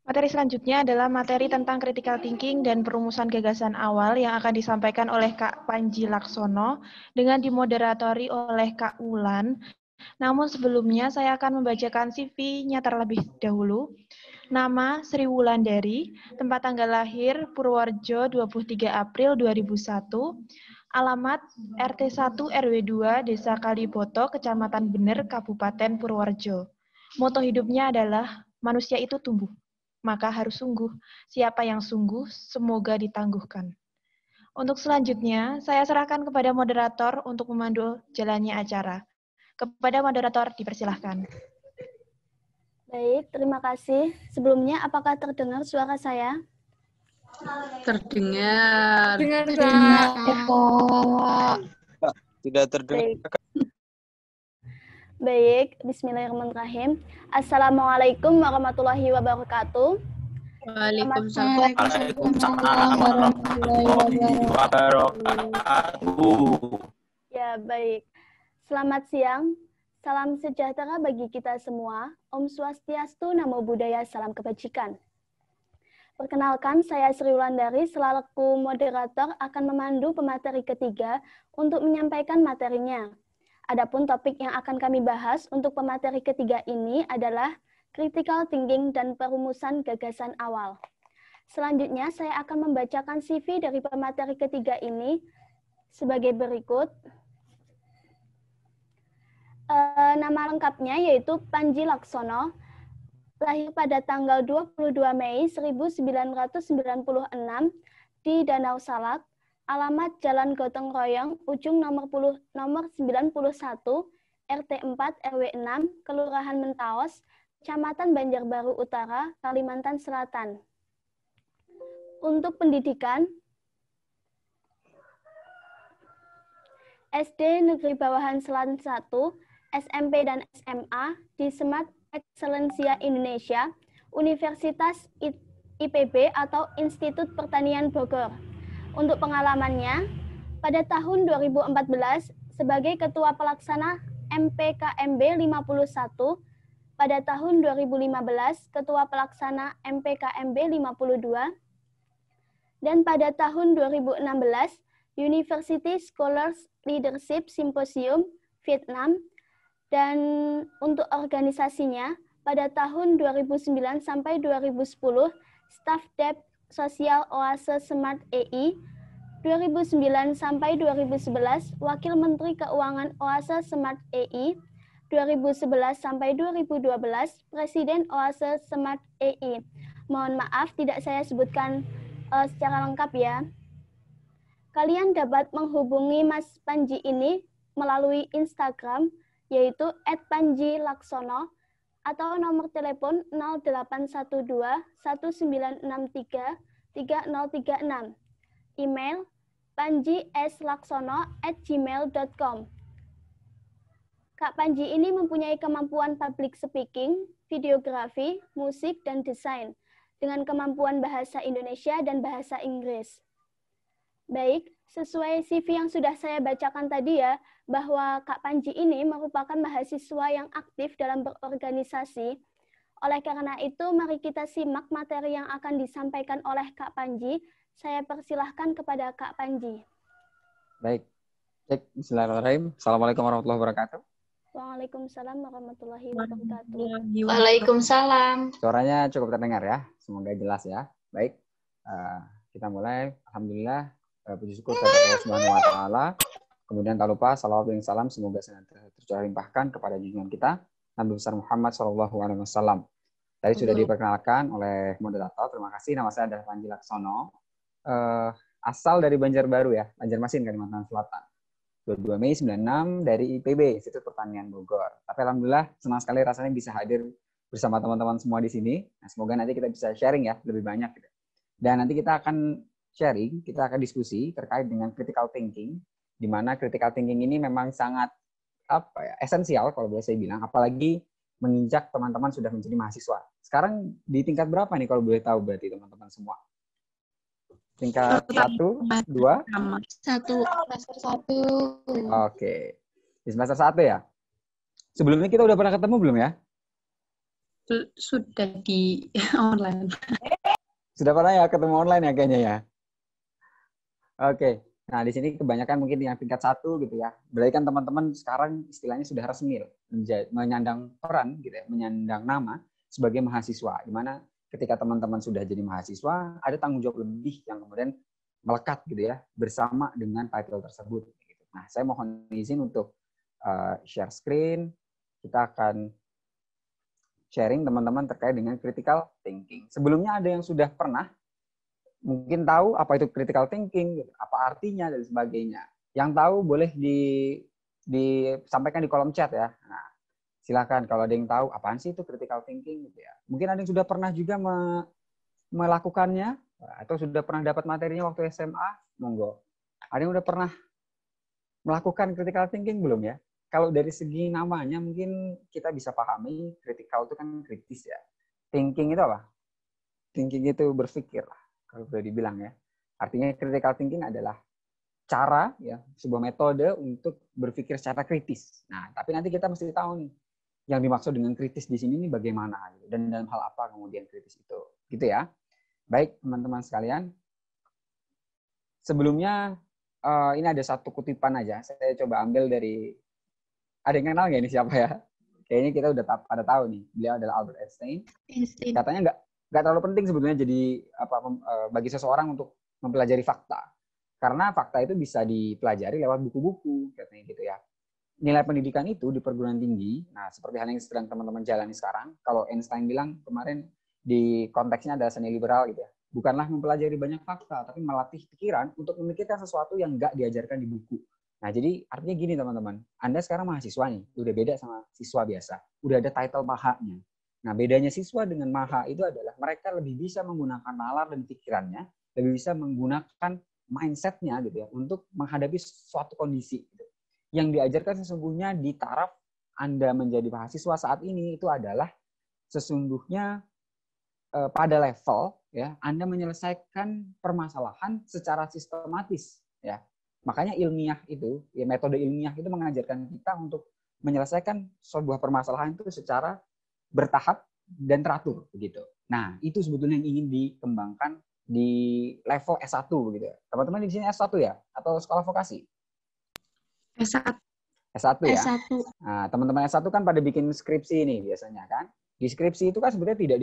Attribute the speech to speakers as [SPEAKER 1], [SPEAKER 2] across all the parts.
[SPEAKER 1] Materi selanjutnya adalah materi tentang critical thinking dan perumusan gagasan awal yang akan disampaikan oleh Kak Panji Laksono dengan dimoderatori oleh Kak Wulan. Namun sebelumnya saya akan membacakan CV-nya terlebih dahulu. Nama Sri Wulandari, tempat tanggal lahir Purworejo 23 April 2001, alamat RT 1 RW 2 Desa Kaliboto, Kecamatan Bener, Kabupaten Purworejo. Moto hidupnya adalah manusia itu tumbuh, maka harus sungguh. Siapa yang sungguh, semoga ditangguhkan. Untuk selanjutnya, saya serahkan kepada moderator untuk memandu jalannya acara. Kepada moderator dipersilahkan.
[SPEAKER 2] Baik, terima kasih. Sebelumnya, apakah terdengar suara saya?
[SPEAKER 3] Terdengar.
[SPEAKER 4] Terdengar, Kak.
[SPEAKER 5] Tidak terdengar.
[SPEAKER 2] Baik, bismillahirrahmanirrahim. Assalamualaikum warahmatullahi wabarakatuh.
[SPEAKER 3] Waalaikumsalam.
[SPEAKER 4] Warahmatullahi
[SPEAKER 5] Wabarakatuh.
[SPEAKER 2] Ya, baik. Selamat siang. Salam sejahtera bagi kita semua. Om Swastiastu, Namo Buddhaya, salam kebajikan. Perkenalkan, saya Sri Wulandari selaku moderator akan memandu pemateri ketiga untuk menyampaikan materinya. Adapun topik yang akan kami bahas untuk pemateri ketiga ini adalah critical thinking dan perumusan gagasan awal. Selanjutnya, saya akan membacakan CV dari pemateri ketiga ini sebagai berikut. Nama lengkapnya yaitu Panji Laksono, lahir pada tanggal 22 Mei 1996 di Danau Salak, alamat Jalan Gotong Royong, ujung nomor 91, RT 4 RW 6, Kelurahan Mentaos, Kecamatan Banjarbaru Utara, Kalimantan Selatan. Untuk pendidikan, SD Negeri Bawahan Selatan 1, SMP dan SMA di Smart Excellencia Indonesia, Universitas IPB atau Institut Pertanian Bogor. Untuk pengalamannya, pada tahun 2014 sebagai Ketua Pelaksana MPKMB 51, pada tahun 2015 Ketua Pelaksana MPKMB 52, dan pada tahun 2016 University Scholars Leadership Symposium Vietnam, dan untuk organisasinya pada tahun 2009 sampai 2010 Staff Dep Sosial Oase Smart EI, 2009 sampai 2011 Wakil Menteri Keuangan Oase Smart EI, 2011 sampai 2012 Presiden Oase Smart EI. Mohon maaf tidak saya sebutkan secara lengkap ya. Kalian dapat menghubungi Mas Panji ini melalui Instagram yaitu @panjilaksono atau nomor telepon 0812 1963 3036. Email panji.slaksono@gmail.com. Kak Panji ini mempunyai kemampuan public speaking, videografi, musik, dan desain dengan kemampuan bahasa Indonesia dan bahasa Inggris. Baik, sesuai CV yang sudah saya bacakan tadi ya, bahwa Kak Panji ini merupakan mahasiswa yang aktif dalam berorganisasi. Oleh karena itu, mari kita simak materi yang akan disampaikan oleh Kak Panji. Saya persilahkan kepada Kak Panji.
[SPEAKER 5] Baik. Bismillahirrahmanirrahim. Assalamualaikum warahmatullahi wabarakatuh.
[SPEAKER 2] Waalaikumsalam warahmatullahi wabarakatuh.
[SPEAKER 4] Waalaikumsalam.
[SPEAKER 5] Suaranya cukup terdengar ya. Semoga jelas ya. Baik. Kita mulai. Alhamdulillah. Puji syukur kepada Allah Subhanahu wa taala. Kemudian tak lupa salawat dan salam semoga senantiasa tercurah limpahkan kepada junjungan kita Nabi besar Muhammad sallallahu alaihi wasallam. Tadi sudah diperkenalkan oleh moderator. Terima kasih. Nama saya adalah Panji Laksono. Asal dari Banjarbaru ya, Banjarmasin, Kalimantan Selatan. 22 Mei 96 dari IPB, Institut Pertanian Bogor. Tapi alhamdulillah senang sekali rasanya bisa hadir bersama teman-teman semua di sini. Nah, semoga nanti kita bisa sharing ya lebih banyak gitu. Dan nanti kita akan sharing, kita akan diskusi terkait dengan critical thinking, di mana critical thinking ini memang sangat esensial kalau boleh saya bilang, apalagi menginjak teman-teman sudah menjadi mahasiswa. Sekarang di tingkat berapa nih kalau boleh tahu berarti teman-teman semua? Tingkat 1, 2?
[SPEAKER 4] 1. Semester 1.
[SPEAKER 5] Oke. Di semester 1 ya? Sebelumnya kita udah pernah ketemu belum ya?
[SPEAKER 3] Sudah di online.
[SPEAKER 5] Sudah pernah ya ketemu online ya kayaknya ya? Oke. Nah, di sini kebanyakan mungkin yang tingkat 1 gitu ya. Berarti kan teman-teman sekarang istilahnya sudah resmi menyandang peran gitu ya, menyandang nama sebagai mahasiswa. Di mana ketika teman-teman sudah jadi mahasiswa, ada tanggung jawab lebih yang kemudian melekat gitu ya bersama dengan title tersebut. Nah, saya mohon izin untuk share screen. Kita akan sharing teman-teman terkait dengan critical thinking. Sebelumnya ada yang sudah pernah mungkin tahu apa itu critical thinking, apa artinya dan sebagainya. Yang tahu boleh disampaikan di kolom chat ya. Nah, silakan kalau ada yang tahu apaan sih itu critical thinking gitu ya. Mungkin ada yang sudah pernah juga melakukannya atau sudah pernah dapat materinya waktu SMA, monggo. Ada yang sudah pernah melakukan critical thinking belum ya? Kalau dari segi namanya mungkin kita bisa pahami critical itu kan kritis ya. Thinking itu apa? Thinking itu berpikir lah. Kalau sudah dibilang ya. Artinya critical thinking adalah cara ya, sebuah metode untuk berpikir secara kritis. Nah, tapi nanti kita mesti tahu nih yang dimaksud dengan kritis di sini nih bagaimana gitu. Dan dalam hal apa kemudian kritis itu. Gitu ya. Baik, teman-teman sekalian. Sebelumnya ini ada satu kutipan aja. Saya coba ambil dari, ada yang kenal nggak ini siapa ya? Kayaknya kita udah pada tahu nih. Beliau adalah Albert Einstein. Katanya nggak terlalu penting sebetulnya jadi bagi seseorang untuk mempelajari fakta, karena fakta itu bisa dipelajari lewat buku-buku katanya gitu ya. Nilai pendidikan itu di perguruan tinggi, nah seperti hal yang sedang teman-teman jalani sekarang. Kalau Einstein bilang kemarin di konteksnya adalah seni liberal gitu ya, bukanlah mempelajari banyak fakta, tapi melatih pikiran untuk memikirkan sesuatu yang nggak diajarkan di buku. Nah, jadi artinya gini teman-teman, Anda sekarang mahasiswa nih, udah beda sama siswa biasa, udah ada title mahanya. Nah, bedanya siswa dengan maha itu adalah mereka lebih bisa menggunakan nalar dan pikirannya, lebih bisa menggunakan mindset-nya gitu ya untuk menghadapi suatu kondisi gitu. Yang diajarkan sesungguhnya di taraf Anda menjadi mahasiswa saat ini itu adalah sesungguhnya pada level ya Anda menyelesaikan permasalahan secara sistematis ya. Makanya ilmiah itu, ya metode ilmiah itu mengajarkan kita untuk menyelesaikan sebuah permasalahan itu secara bertahap dan teratur begitu. Nah, itu sebetulnya yang ingin dikembangkan di level S1 begitu. Teman-teman di sini S1 ya atau sekolah vokasi?
[SPEAKER 3] S1.
[SPEAKER 5] S1 ya.
[SPEAKER 4] S1.
[SPEAKER 5] Nah, teman-teman S1 kan pada bikin skripsi ini biasanya kan. Di skripsi itu kan sebetulnya tidak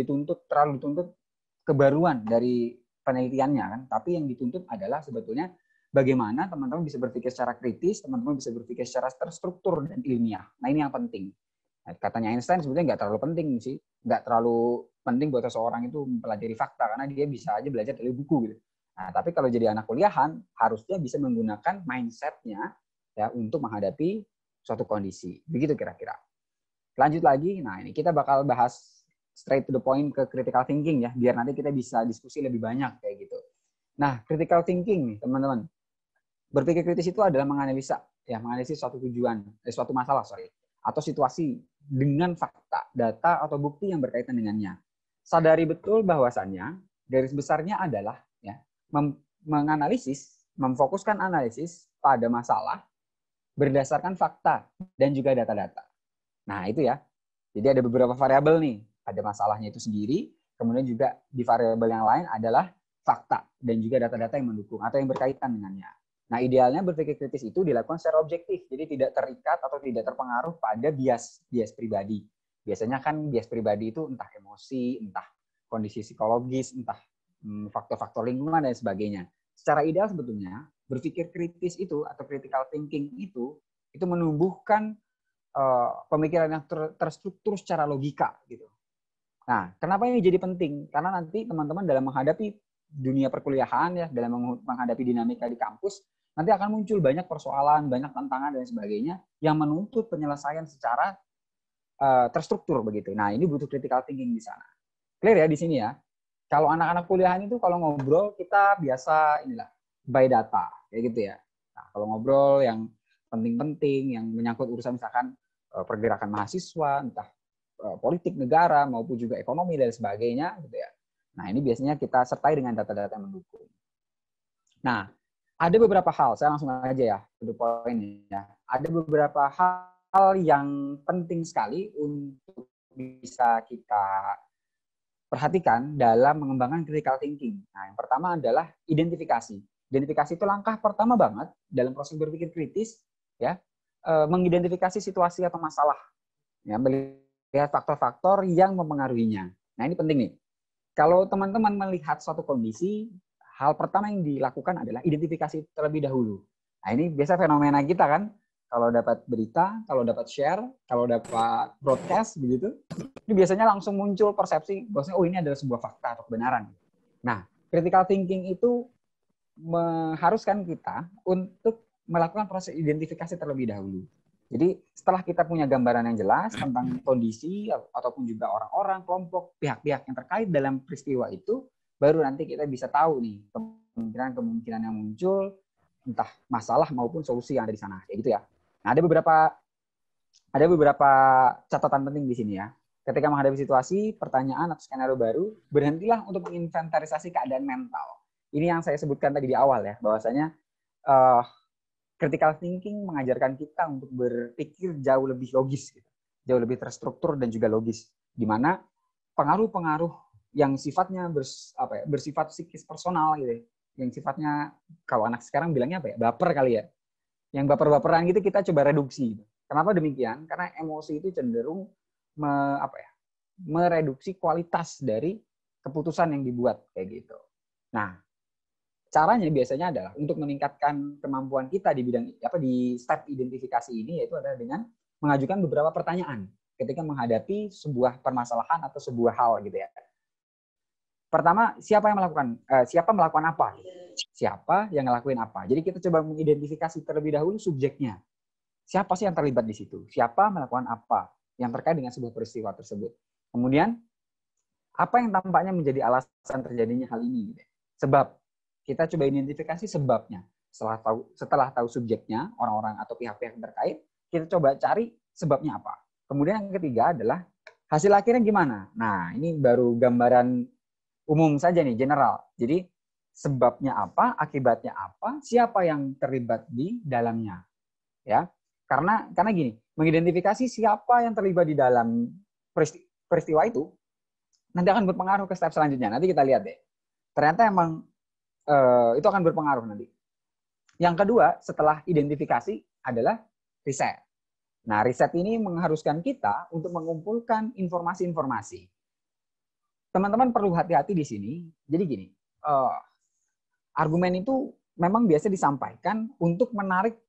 [SPEAKER 5] terlalu dituntut kebaruan dari penelitiannya kan, tapi yang dituntut adalah sebetulnya bagaimana teman-teman bisa berpikir secara kritis, teman-teman bisa berpikir secara terstruktur dan ilmiah. Nah, ini yang penting. Nah, katanya Einstein sebetulnya nggak terlalu penting sih, nggak terlalu penting buat seseorang itu mempelajari fakta karena dia bisa aja belajar dari buku gitu. Nah, tapi kalau jadi anak kuliahan harusnya bisa menggunakan mindset-nya ya untuk menghadapi suatu kondisi. Begitu kira-kira. Lanjut lagi, nah ini kita bakal bahas straight to the point ke critical thinking ya, biar nanti kita bisa diskusi lebih banyak kayak gitu. Nah, critical thinking nih teman-teman. Berpikir kritis itu adalah menganalisis suatu suatu masalah atau situasi dengan fakta, data, atau bukti yang berkaitan dengannya. Sadari betul bahwasannya garis besarnya adalah ya, menganalisis, memfokuskan analisis pada masalah berdasarkan fakta dan juga data-data. Nah, itu ya. Jadi ada beberapa variabel nih. Ada masalahnya itu sendiri, kemudian juga di variabel yang lain adalah fakta dan juga data-data yang mendukung atau yang berkaitan dengannya. Nah, idealnya berpikir kritis itu dilakukan secara objektif, jadi tidak terikat atau tidak terpengaruh pada bias pribadi. Biasanya kan bias pribadi itu entah emosi, entah kondisi psikologis, entah faktor-faktor lingkungan dan sebagainya. Secara ideal sebetulnya berpikir kritis itu atau critical thinking itu menumbuhkan pemikiran yang terstruktur secara logika gitu. Nah, kenapa ini jadi penting? Karena nanti teman-teman dalam menghadapi dunia perkuliahan ya, dalam menghadapi dinamika di kampus, nanti akan muncul banyak persoalan, banyak tantangan dan sebagainya yang menuntut penyelesaian secara terstruktur begitu. Nah, ini butuh critical thinking di sana. Clear ya di sini ya. Kalau anak-anak kuliahan itu kalau ngobrol kita biasa by data kayak gitu ya. Nah, kalau ngobrol yang penting-penting yang menyangkut urusan misalkan pergerakan mahasiswa, entah politik negara maupun juga ekonomi dan sebagainya gitu ya. Nah, ini biasanya kita sertai dengan data-data yang mendukung. Nah, ada beberapa hal, saya langsung aja ya ke poin ya. Ada beberapa hal yang penting sekali untuk bisa kita perhatikan dalam mengembangkan critical thinking. Nah, yang pertama adalah identifikasi. Identifikasi itu langkah pertama banget dalam proses berpikir kritis, ya, mengidentifikasi situasi atau masalah, ya, melihat faktor-faktor yang mempengaruhinya. Nah, ini penting nih. Kalau teman-teman melihat suatu kondisi, hal pertama yang dilakukan adalah identifikasi terlebih dahulu. Nah, ini biasa fenomena kita kan, kalau dapat berita, kalau dapat share, kalau dapat broadcast begitu, ini biasanya langsung muncul persepsi bahwasanya oh ini adalah sebuah fakta atau kebenaran. Nah, critical thinking itu mengharuskan kita untuk melakukan proses identifikasi terlebih dahulu. Jadi setelah kita punya gambaran yang jelas tentang kondisi ataupun juga orang-orang, kelompok, pihak-pihak yang terkait dalam peristiwa itu, baru nanti kita bisa tahu nih kemungkinan-kemungkinan yang muncul, entah masalah maupun solusi yang ada di sana. Kayak gitu ya. Nah, ada beberapa catatan penting di sini ya. Ketika menghadapi situasi, pertanyaan atau skenario baru, berhentilah untuk menginventarisasi keadaan mental. Ini yang saya sebutkan tadi di awal ya, bahwasanya critical thinking mengajarkan kita untuk berpikir jauh lebih logis, gitu. Jauh lebih terstruktur dan juga logis, di mana pengaruh-pengaruh yang sifatnya bersifat psikis personal gitu, yang sifatnya kalau anak sekarang bilangnya apa ya, baper kali ya, yang baper-baperan gitu kita coba reduksi. Kenapa demikian? Karena emosi itu cenderung mereduksi kualitas dari keputusan yang dibuat kayak gitu. Nah, caranya biasanya adalah untuk meningkatkan kemampuan kita di bidang di step identifikasi ini, yaitu adalah dengan mengajukan beberapa pertanyaan ketika menghadapi sebuah permasalahan atau sebuah hal gitu ya. Pertama, siapa melakukan apa? Siapa yang ngelakuin apa? Jadi kita coba mengidentifikasi terlebih dahulu subjeknya. Siapa sih yang terlibat di situ? Siapa melakukan apa yang terkait dengan sebuah peristiwa tersebut? Kemudian, apa yang tampaknya menjadi alasan terjadinya hal ini? Sebab. Kita coba identifikasi sebabnya. Setelah tahu subjeknya, orang-orang atau pihak-pihak terkait, kita coba cari sebabnya apa. Kemudian yang ketiga adalah hasil akhirnya gimana? Nah, ini baru gambaran umum saja nih, general. Jadi sebabnya apa, akibatnya apa, siapa yang terlibat di dalamnya. Ya. Karena gini, mengidentifikasi siapa yang terlibat di dalam peristiwa itu nanti akan berpengaruh ke step selanjutnya. Nanti kita lihat deh. Ternyata emang itu akan berpengaruh nanti. Yang kedua, setelah identifikasi adalah riset. Nah, riset ini mengharuskan kita untuk mengumpulkan informasi-informasi. Teman-teman perlu hati-hati di sini. Jadi gini, argumen itu memang biasa disampaikan untuk menarik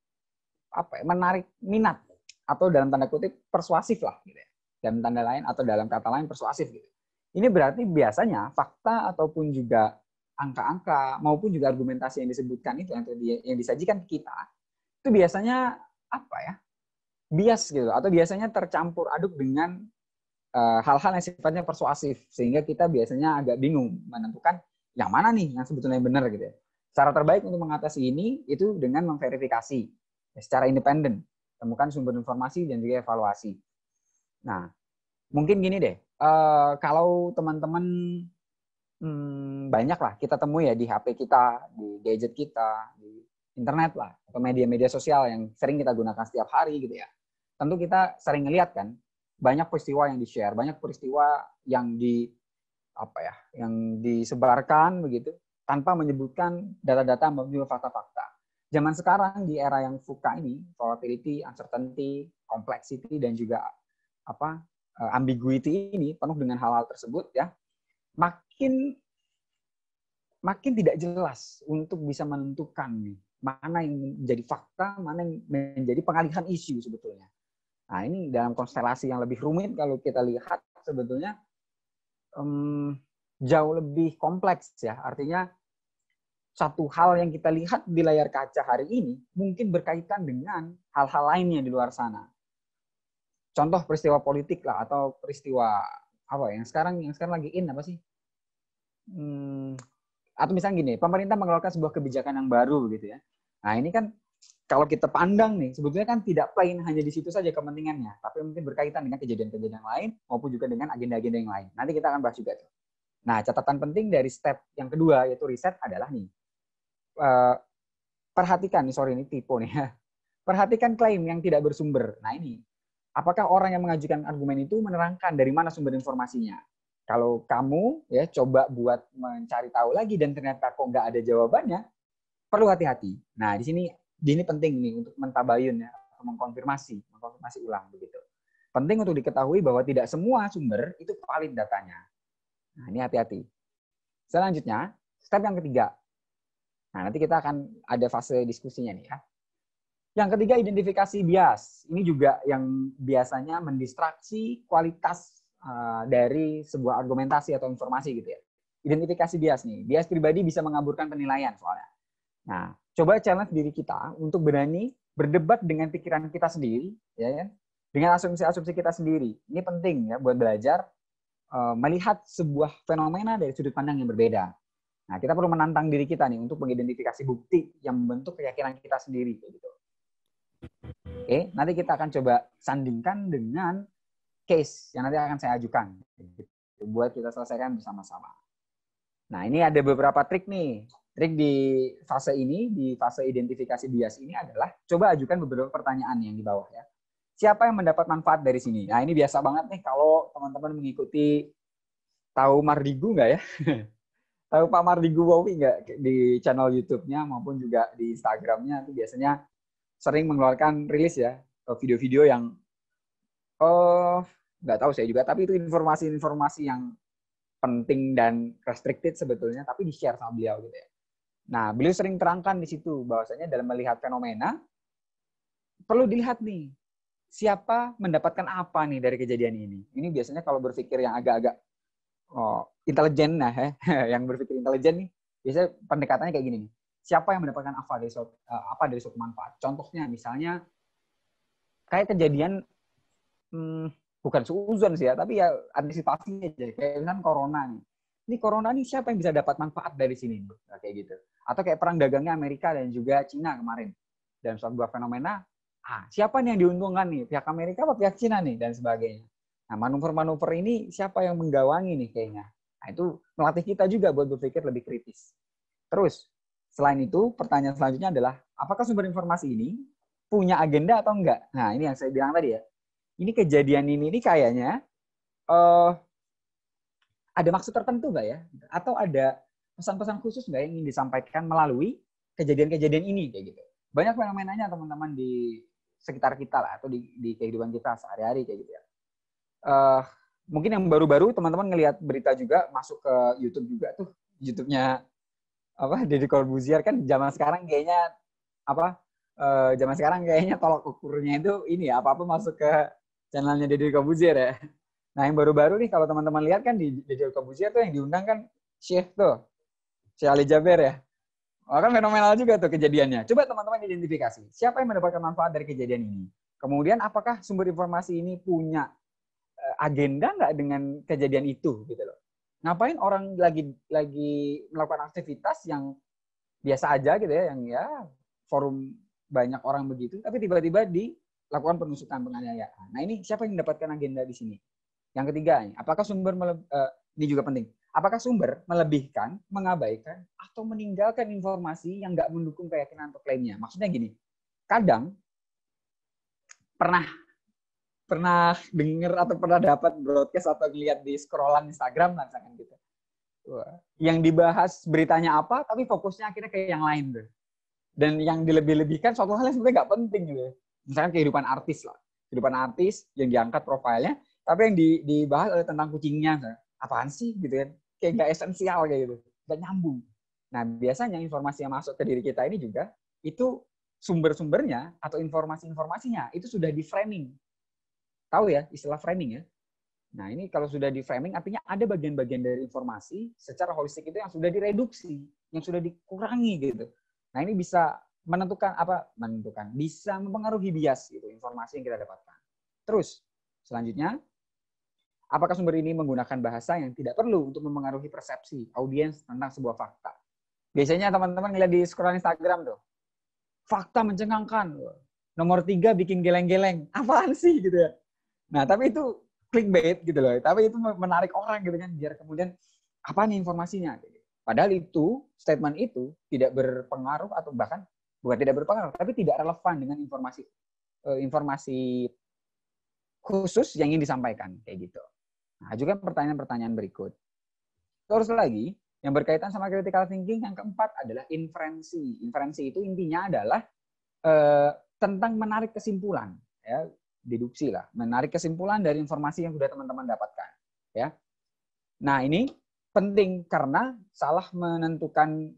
[SPEAKER 5] minat atau dalam tanda kutip persuasif lah, gitu ya. Dalam tanda lain atau dalam kata lain persuasif gitu. Ini berarti biasanya fakta ataupun juga angka-angka maupun juga argumentasi yang disebutkan itu yang disajikan ke kita itu biasanya bias gitu, atau biasanya tercampur aduk dengan hal-hal yang sifatnya persuasif, sehingga kita biasanya agak bingung menentukan yang mana nih yang sebetulnya benar gitu ya. Cara terbaik untuk mengatasi ini itu dengan memverifikasi secara independen, temukan sumber informasi dan juga evaluasi. Nah, mungkin gini deh, kalau teman-teman banyak lah kita temui ya di HP kita, di gadget kita, di internet lah, atau media-media sosial yang sering kita gunakan setiap hari gitu ya. Tentu kita sering ngelihat kan, banyak peristiwa yang di-share, banyak peristiwa yang yang disebarkan begitu, tanpa menyebutkan data-data maupun fakta-fakta. Zaman sekarang di era yang VUCA ini, volatility, uncertainty, complexity, dan juga ambiguity ini, penuh dengan hal-hal tersebut ya, makin tidak jelas untuk bisa menentukan nih, mana yang menjadi fakta, mana yang menjadi pengalihan isu sebetulnya. Nah, ini dalam konstelasi yang lebih rumit kalau kita lihat sebetulnya jauh lebih kompleks ya. Artinya satu hal yang kita lihat di layar kaca hari ini mungkin berkaitan dengan hal-hal lainnya di luar sana. Contoh peristiwa politik lah, atau peristiwa yang sekarang lagi apa sih? Atau misalnya gini, pemerintah mengeluarkan sebuah kebijakan yang baru gitu ya. Nah, ini kan kalau kita pandang nih, sebetulnya kan tidak plain hanya di situ saja kepentingannya, tapi mungkin berkaitan dengan kejadian-kejadian lain maupun juga dengan agenda-agenda yang lain. Nanti kita akan bahas juga tuh. Nah, catatan penting dari step yang kedua yaitu riset adalah nih, perhatikan, ini tipe nih ya. Perhatikan klaim yang tidak bersumber. Nah, ini apakah orang yang mengajukan argumen itu menerangkan dari mana sumber informasinya. Kalau kamu ya coba buat mencari tahu lagi dan ternyata kok nggak ada jawabannya, perlu hati-hati. Nah, di sini penting nih untuk mentabayun ya, atau mengkonfirmasi ulang begitu. Penting untuk diketahui bahwa tidak semua sumber itu valid datanya. Nah, ini hati-hati. Selanjutnya, step yang ketiga. Nah, nanti kita akan ada fase diskusinya nih ya. Yang ketiga, identifikasi bias. Ini juga yang biasanya mendistraksi kualitas dari sebuah argumentasi atau informasi gitu ya. Identifikasi bias nih. Bias pribadi bisa mengaburkan penilaian soalnya. Nah, coba challenge diri kita untuk berani berdebat dengan pikiran kita sendiri, ya kan? Dengan asumsi-asumsi kita sendiri. Ini penting ya buat belajar melihat sebuah fenomena dari sudut pandang yang berbeda. Nah, kita perlu menantang diri kita nih untuk mengidentifikasi bukti yang membentuk keyakinan kita sendiri, gitu. Oke, nanti kita akan coba sandingkan dengan case yang nanti akan saya ajukan, buat kita selesaikan bersama-sama. Nah, ini ada beberapa trik nih. Trik di fase ini, di fase identifikasi bias ini adalah coba ajukan beberapa pertanyaan yang di bawah ya. Siapa yang mendapat manfaat dari sini? Nah, ini biasa banget nih kalau teman-teman mengikuti, tahu Mardigu nggak ya? Tahu Pak Mardigu Wowi nggak di channel YouTube-nya maupun juga di Instagram-nya itu biasanya sering mengeluarkan rilis ya, video-video yang nggak tahu saya juga, tapi itu informasi-informasi yang penting dan restricted sebetulnya, tapi di-share sama beliau gitu ya. Nah, beliau sering terangkan di situ bahwasanya dalam melihat fenomena perlu dilihat nih siapa mendapatkan apa nih dari kejadian ini. Ini biasanya kalau berpikir yang agak-agak intelijen, nah yang berpikir intelijen nih, biasanya pendekatannya kayak gini nih. Siapa yang mendapatkan apa dari suatu manfaat? Contohnya misalnya kayak kejadian bukan suuzon sih ya, tapi ya antisipasinya aja. Kayak misalnya corona nih. Ini corona nih siapa yang bisa dapat manfaat dari sini? Nah, kayak gitu. Atau kayak perang dagangnya Amerika dan juga Cina kemarin. Dalam sebuah fenomena, siapa nih yang diuntungkan nih? Pihak Amerika apa pihak Cina nih? Dan sebagainya. Nah, manuver-manuver ini siapa yang menggawangi nih kayaknya? Nah, itu melatih kita juga buat berpikir lebih kritis. Terus, selain itu, pertanyaan selanjutnya adalah, apakah sumber informasi ini punya agenda atau enggak? Nah, ini yang saya bilang tadi ya. Ini kejadian ini kayaknya ada maksud tertentu nggak ya? Atau ada pesan-pesan khusus nggak yang ingin disampaikan melalui kejadian-kejadian ini kayak gitu? Banyak fenomenanya teman-teman di sekitar kita lah, atau di kehidupan kita sehari-hari kayak gitu ya. Mungkin yang baru-baru teman-teman ngelihat berita juga masuk ke YouTube juga tuh, YouTube-nya Deddy Corbuzier kan zaman sekarang kayaknya tolak ukurnya itu ini ya, apa-apa masuk ke channelnya Deddy Corbuzier ya. Nah, yang baru-baru nih kalau teman-teman lihat kan di Deddy Corbuzier tuh yang diundang kan Syekh Ali Jaber ya. Kan fenomenal juga tuh kejadiannya. Coba teman-teman identifikasi siapa yang mendapatkan manfaat dari kejadian ini. Kemudian apakah sumber informasi ini punya agenda nggak dengan kejadian itu gitu loh. Ngapain orang lagi melakukan aktivitas yang biasa aja gitu ya, yang ya forum banyak orang begitu, tapi tiba-tiba dilakukan penusukan, penganiayaan. Nah, ini siapa yang mendapatkan agenda di sini? Yang ketiga, apakah sumber ini juga penting. Apakah sumber melebihkan, mengabaikan, atau meninggalkan informasi yang nggak mendukung keyakinan atau klaimnya? Maksudnya gini, kadang pernah dengar atau pernah dapat broadcast atau lihat di scrollan Instagram lah misalkan gitu. Yang dibahas beritanya apa, tapi fokusnya akhirnya kayak yang lain tuh. Dan yang dilebih-lebihkan suatu hal yang sebenarnya nggak penting gitu. Misalkan kehidupan artis lah. Kehidupan artis yang diangkat profilnya, tapi yang dibahas tentang kucingnya. Apaan sih gitu kan. Kayak nggak esensial kayak gitu. Nggak nyambung. Nah, biasanya informasi yang masuk ke diri kita ini juga, itu sumber-sumbernya atau informasi-informasinya itu sudah di-framing. Tahu ya istilah framing ya? Nah, ini kalau sudah di-framing artinya ada bagian-bagian dari informasi secara holistik itu yang sudah direduksi, yang sudah dikurangi gitu. Nah, ini bisa bisa mempengaruhi bias gitu, informasi yang kita dapatkan. Terus, selanjutnya, apakah sumber ini menggunakan bahasa yang tidak perlu untuk mempengaruhi persepsi audiens tentang sebuah fakta? Biasanya teman-teman ngeliat di scroll Instagram tuh, fakta mencengangkan, nomor 3 bikin geleng-geleng, apaan sih gitu ya? Nah, tapi itu clickbait gitu loh, tapi itu menarik orang gitu kan, biar kemudian apa nih informasinya? Padahal itu, statement itu tidak berpengaruh atau bahkan bukan tidak berpengaruh, tapi tidak relevan dengan informasi khusus yang ingin disampaikan kayak gitu. Nah, juga pertanyaan-pertanyaan berikut. Terus lagi yang berkaitan sama critical thinking yang keempat adalah inferensi. Inferensi itu intinya adalah tentang menarik kesimpulan, ya, deduksi lah, menarik kesimpulan dari informasi yang sudah teman-teman dapatkan, ya. Nah, ini penting karena salah menentukan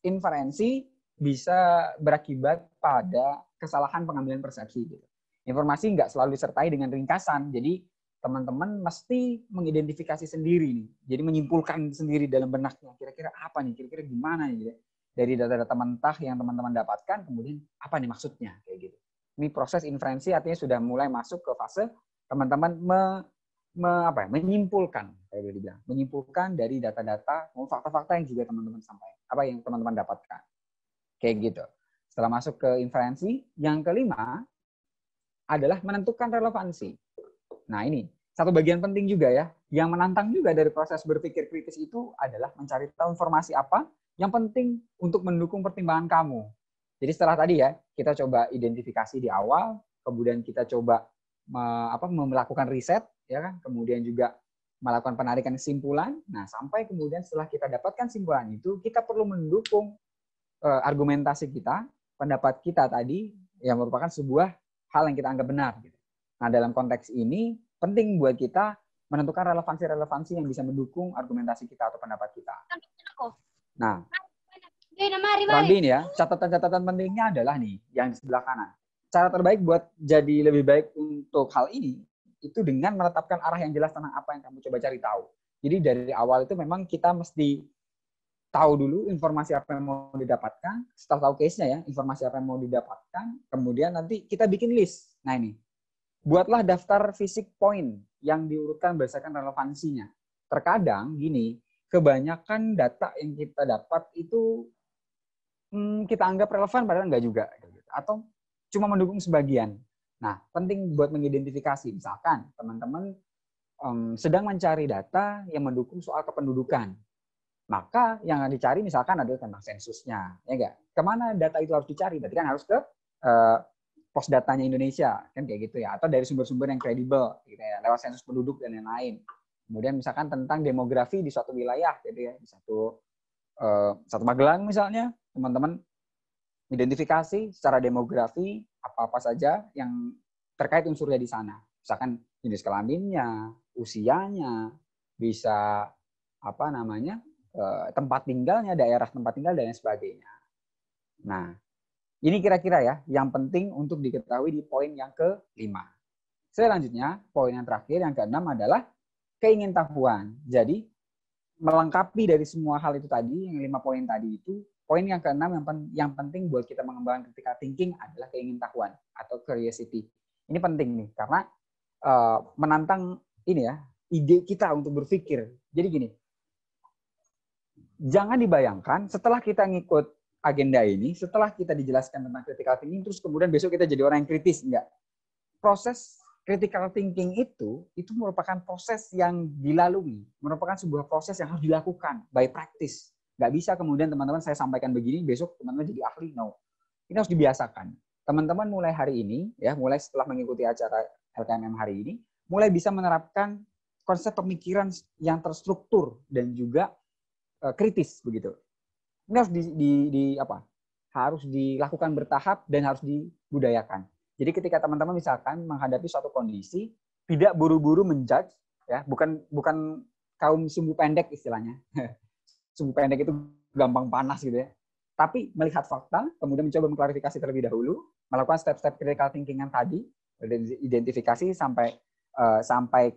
[SPEAKER 5] inferensi bisa berakibat pada kesalahan pengambilan persepsi. Gitu. Informasi nggak selalu disertai dengan ringkasan, jadi teman-teman mesti mengidentifikasi sendiri nih. Jadi menyimpulkan sendiri dalam benaknya, kira-kira apa nih, kira-kira gimana nih, gitu. Dari data-data mentah yang teman-teman dapatkan, kemudian apa nih maksudnya, kayak gitu. Ini proses inferensi artinya sudah mulai masuk ke fase teman-teman menyimpulkan, kayak dia bilang, menyimpulkan dari data-data, fakta-fakta yang juga teman-teman sampaikan, apa yang teman-teman dapatkan, kayak gitu. Setelah masuk ke inferensi, yang kelima adalah menentukan relevansi. Nah, ini satu bagian penting juga ya, yang menantang juga dari proses berpikir kritis itu adalah mencari tahu informasi apa yang penting untuk mendukung pertimbangan kamu. Jadi setelah tadi ya, kita coba identifikasi di awal, kemudian kita coba melakukan riset, ya kan, kemudian juga melakukan penarikan kesimpulan. Nah, sampai kemudian setelah kita dapatkan kesimpulan itu, kita perlu mendukung argumentasi kita, pendapat kita tadi, yang merupakan sebuah hal yang kita anggap benar. Gitu. Nah, dalam konteks ini, penting buat kita menentukan relevansi-relevansi yang bisa mendukung argumentasi kita atau pendapat kita. Nah, Rondin ya, catatan-catatan pentingnya adalah nih, yang di sebelah kanan. Cara terbaik buat jadi lebih baik untuk hal ini, itu dengan menetapkan arah yang jelas tentang apa yang kamu coba cari tahu. Jadi dari awal itu memang kita mesti tahu dulu informasi apa yang mau didapatkan, setelah tahu case-nya ya, informasi apa yang mau didapatkan, kemudian nanti kita bikin list. Nah ini, buatlah daftar fisik poin yang diurutkan berdasarkan relevansinya. Terkadang gini, kebanyakan data yang kita dapat itu kita anggap relevan padahal enggak juga. Atau cuma mendukung sebagian. Nah, penting buat mengidentifikasi. Misalkan teman-teman sedang mencari data yang mendukung soal kependudukan. Maka yang dicari misalkan adalah tentang sensusnya. Ya enggak? Kemana data itu harus dicari? Berarti kan harus ke pos datanya Indonesia. Kan kayak gitu ya. Atau dari sumber-sumber yang kredibel. Gitu ya, lewat sensus penduduk dan lain-lain. Kemudian misalkan tentang demografi di suatu wilayah. Gitu ya, di satu Magelang misalnya. Teman-teman identifikasi secara demografi apa-apa saja yang terkait unsurnya di sana. Misalkan jenis kelaminnya, usianya, bisa tempat tinggalnya, daerah tempat tinggal dan sebagainya. Nah, ini kira-kira ya yang penting untuk diketahui di poin yang ke-5. Selanjutnya, poin yang terakhir yang ke-6 adalah keingintahuan. Jadi melengkapi dari semua hal itu tadi, yang 5 poin tadi itu, poin yang ke-6 yang penting buat kita mengembangkan critical thinking adalah keingintahuan atau curiosity. Ini penting nih karena menantang ini ya, ide kita untuk berpikir. Jadi gini, jangan dibayangkan setelah kita ngikut agenda ini, setelah kita dijelaskan tentang critical thinking, terus kemudian besok kita jadi orang yang kritis. Enggak. Proses critical thinking itu merupakan proses yang dilalui, merupakan sebuah proses yang harus dilakukan by practice. Nggak bisa kemudian teman-teman saya sampaikan begini, besok teman-teman jadi ahli. No. Ini harus dibiasakan. Teman-teman mulai hari ini, ya mulai setelah mengikuti acara LKMM hari ini, mulai bisa menerapkan konsep pemikiran yang terstruktur dan juga kritis begitu. Ini harus harus dilakukan bertahap dan harus dibudayakan. Jadi ketika teman-teman misalkan menghadapi suatu kondisi, tidak buru-buru menjudge, ya bukan kaum sumbu pendek istilahnya. Sumbu pendek itu gampang panas gitu ya. Tapi melihat fakta, kemudian mencoba mengklarifikasi terlebih dahulu, melakukan step-step critical thinking yang tadi, identifikasi sampai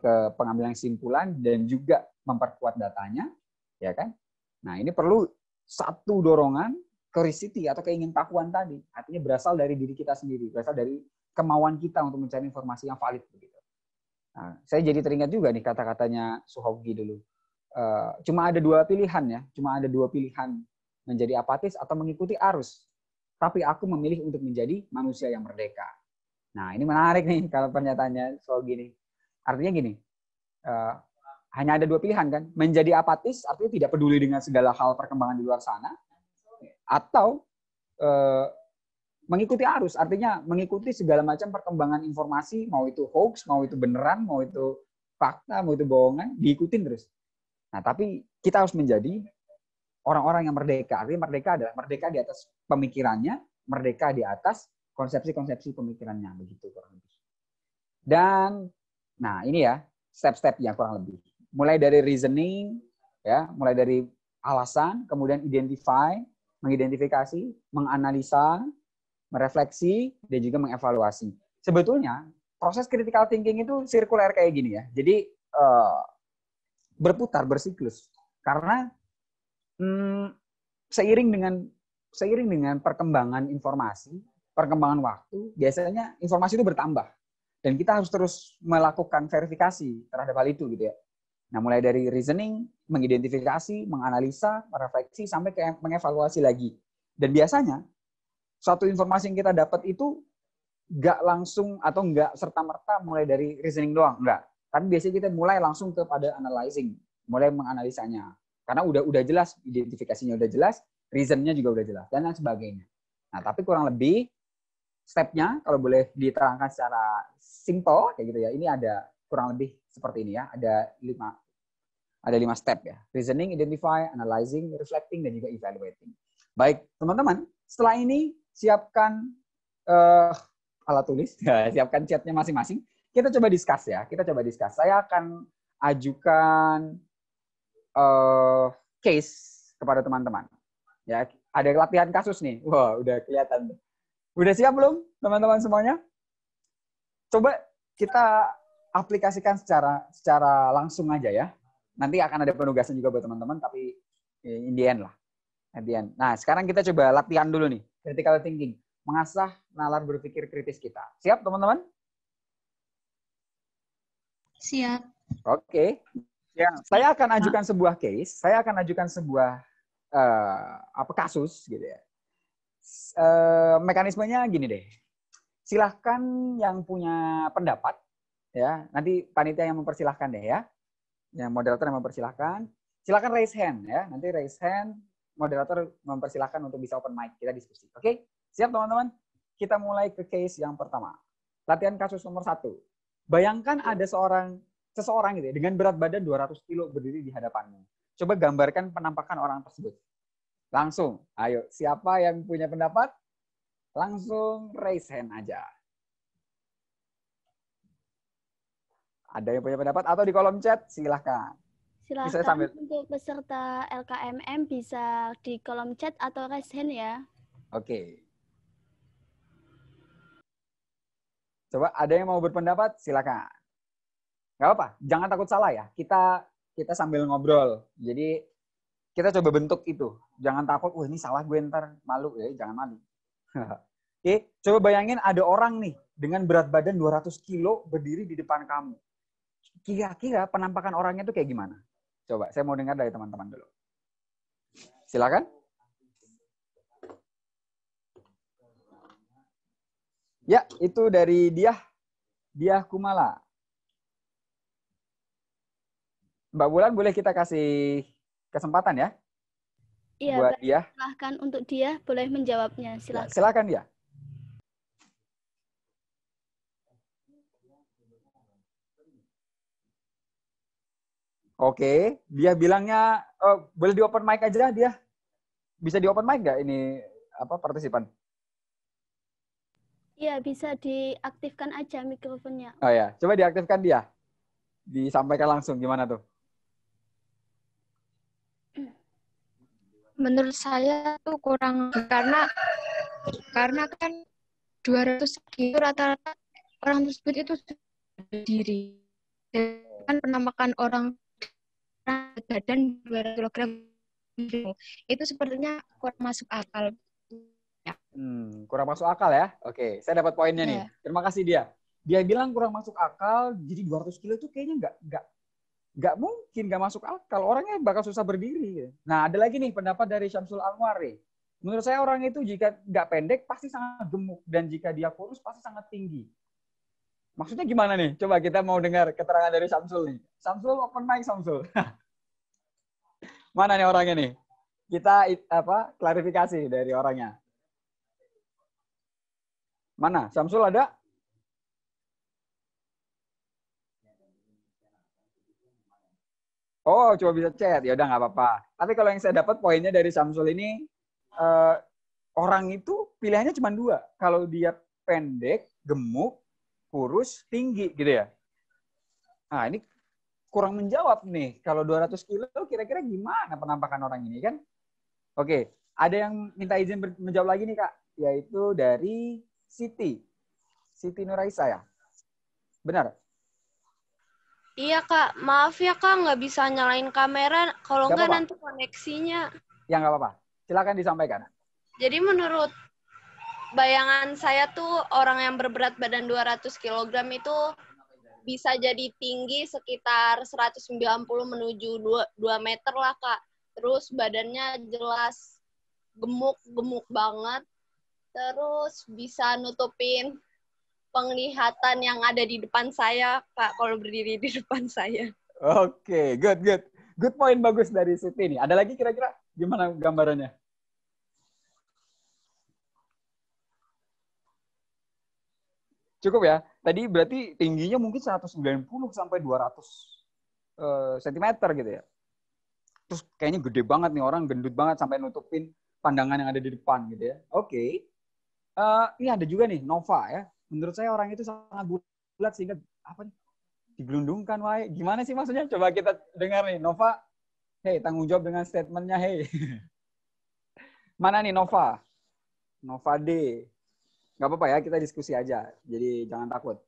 [SPEAKER 5] ke pengambilan kesimpulan dan juga memperkuat datanya, ya kan? Nah, ini perlu satu dorongan curiosity atau keingintahuan tadi. Artinya berasal dari diri kita sendiri, berasal dari kemauan kita untuk mencari informasi yang valid begitu. Nah, saya jadi teringat juga nih kata-katanya Suhogi dulu. Cuma ada 2 pilihan ya, menjadi apatis atau mengikuti arus. Tapi aku memilih untuk menjadi manusia yang merdeka. Nah, ini menarik nih kalau pernyataannya Suhogi nih. Artinya gini, hanya ada 2 pilihan kan, menjadi apatis artinya tidak peduli dengan segala hal perkembangan di luar sana, atau mengikuti arus, artinya mengikuti segala macam perkembangan informasi, mau itu hoax, mau itu beneran, mau itu fakta, mau itu bohongan, diikutin terus. Nah, tapi kita harus menjadi orang-orang yang merdeka. Artinya merdeka adalah merdeka di atas pemikirannya, merdeka di atas konsepsi-konsepsi pemikirannya, begitu kurang lebih. Dan, nah ini ya, step-stepnya kurang lebih. Mulai dari reasoning, ya, mulai dari alasan, kemudian mengidentifikasi, menganalisa, merefleksi, dan juga mengevaluasi. Sebetulnya proses critical thinking itu sirkuler kayak gini ya. Jadi berputar, bersiklus. Karena seiring dengan perkembangan informasi, perkembangan waktu, biasanya informasi itu bertambah. Dan kita harus terus melakukan verifikasi terhadap hal itu gitu ya. Nah, mulai dari reasoning, mengidentifikasi, menganalisa, merefleksi, sampai ke mengevaluasi lagi. Dan biasanya suatu informasi yang kita dapat itu nggak langsung atau nggak serta-merta mulai dari reasoning doang, nggak. Tapi biasanya kita mulai langsung kepada analyzing, mulai menganalisanya. Karena udah jelas, identifikasinya udah jelas, reasonnya juga udah jelas, dan lain sebagainya. Nah, tapi kurang lebih step-nya, kalau boleh diterangkan secara simple, kayak gitu ya, ini ada kurang lebih seperti ini ya, ada 5 step ya. Reasoning, identify, analyzing, reflecting, dan juga evaluating. Baik, teman-teman, setelah ini siapkan alat tulis, siapkan chatnya masing-masing. Kita coba discuss ya. Saya akan ajukan case kepada teman-teman. Ya, ada latihan kasus nih. Wah, udah kelihatan. Udah siap belum, teman-teman semuanya? Coba kita aplikasikan secara langsung aja ya. Nanti akan ada penugasan juga buat teman-teman, tapi in the end lah. Nah, sekarang kita coba latihan dulu nih, critical thinking, mengasah nalar berpikir kritis kita. Siap, teman-teman?
[SPEAKER 4] Siap.
[SPEAKER 5] Oke. Ya, saya akan ajukan sebuah case, kasus gitu ya. Mekanismenya gini deh. Silahkan yang punya pendapat, ya. Nanti panitia yang mempersilahkan deh ya. Yang moderator yang mempersilahkan. Silakan raise hand ya. Nanti raise hand. Moderator mempersilahkan untuk bisa open mic, kita diskusi. Oke? Siap teman-teman? Kita mulai ke case yang pertama. Latihan kasus nomor 1. Bayangkan ada seseorang gitu ya, dengan berat badan 200 kilo berdiri di hadapanmu. Coba gambarkan penampakan orang tersebut. Langsung, ayo. Siapa yang punya pendapat? Langsung raise hand aja. Ada yang punya pendapat atau di kolom chat? Silahkan.
[SPEAKER 2] Silahkan untuk peserta LKMM bisa di kolom chat atau raise hand ya.
[SPEAKER 5] Oke. Coba ada yang mau berpendapat? Silakan. Nggak apa-apa, jangan takut salah ya. Kita sambil ngobrol. Jadi kita coba bentuk itu. Jangan takut, wah ini salah gue ntar malu ya, jangan malu. Oke, coba bayangin ada orang nih dengan berat badan 200 kilo berdiri di depan kamu. Kira-kira penampakan orangnya itu kayak gimana? Coba, saya mau dengar dari teman-teman dulu. Silakan. Ya, itu dari Diah Kumala. Mbak Bulan, boleh kita kasih kesempatan ya?
[SPEAKER 2] Iya,
[SPEAKER 5] buat Diah.
[SPEAKER 2] Silahkan untuk Diah, boleh menjawabnya. Silahkan.
[SPEAKER 5] Ya, silakan Diah. Oke, dia bilangnya boleh di open mic aja dia. Bisa di open mic nggak ini partisipan?
[SPEAKER 2] Iya, bisa diaktifkan aja mikrofonnya.
[SPEAKER 5] Oh ya, coba diaktifkan dia. Disampaikan langsung gimana tuh?
[SPEAKER 4] Menurut saya tuh kurang karena kan 200 kilo rata-rata orang tersebut itu berdiri. Kan penampakan orang badan 200 kg itu sepertinya kurang masuk akal.
[SPEAKER 5] Kurang masuk akal ya. Oke, saya dapat poinnya nih. Terima kasih dia. Dia bilang kurang masuk akal, jadi 200 kilo itu kayaknya nggak mungkin nggak masuk akal. Orangnya bakal susah berdiri. Nah, ada lagi nih pendapat dari Syamsul Anwar nih. Menurut saya orang itu jika nggak pendek pasti sangat gemuk, dan jika dia kurus pasti sangat tinggi. Maksudnya gimana nih? Coba kita mau dengar keterangan dari Syamsul nih. Syamsul, open mic Syamsul. Mana nih orangnya nih? Kita klarifikasi dari orangnya. Mana? Samsul ada? Oh, coba bisa chat. Ya udah nggak apa-apa. Tapi kalau yang saya dapat poinnya dari Samsul ini, orang itu pilihannya cuma 2. Kalau dia pendek, gemuk, kurus, tinggi gitu ya. Nah, ini kurang menjawab nih. Kalau 200 kilo kira-kira gimana penampakan orang ini kan? Oke, ada yang minta izin menjawab lagi nih Kak. Yaitu dari Siti Nuraisa ya. Benar?
[SPEAKER 6] Iya Kak, maaf ya Kak, nggak bisa nyalain kamera, kalau
[SPEAKER 5] Nggak
[SPEAKER 6] nggak
[SPEAKER 5] apa-apa.
[SPEAKER 6] nanti koneksinya.
[SPEAKER 5] Ya nggak apa-apa. Silakan disampaikan.
[SPEAKER 6] Jadi menurut bayangan saya tuh orang yang berberat badan 200 kg itu bisa jadi tinggi sekitar 190 menuju 2 meter lah Kak. Terus badannya jelas gemuk banget. Terus bisa nutupin penglihatan yang ada di depan saya, Kak, kalau berdiri di depan saya.
[SPEAKER 5] Oke, good. Good point bagus dari Siti nih. Ada lagi kira-kira gimana gambarannya? Cukup ya? Tadi berarti tingginya mungkin 190 sampai 200 cm gitu ya. Terus kayaknya gede banget nih orang, gendut banget sampai nutupin pandangan yang ada di depan gitu ya. Oke. Ini ada juga nih, Nova ya. Menurut saya orang itu sangat bulat sehingga apa nih? Digelundungkan wae. Gimana sih maksudnya? Coba kita dengar nih, Nova. Hey, tanggung jawab dengan statementnya, hey. Mana nih Nova? Nova D. Gak apa-apa ya, kita diskusi aja. Jadi jangan takut.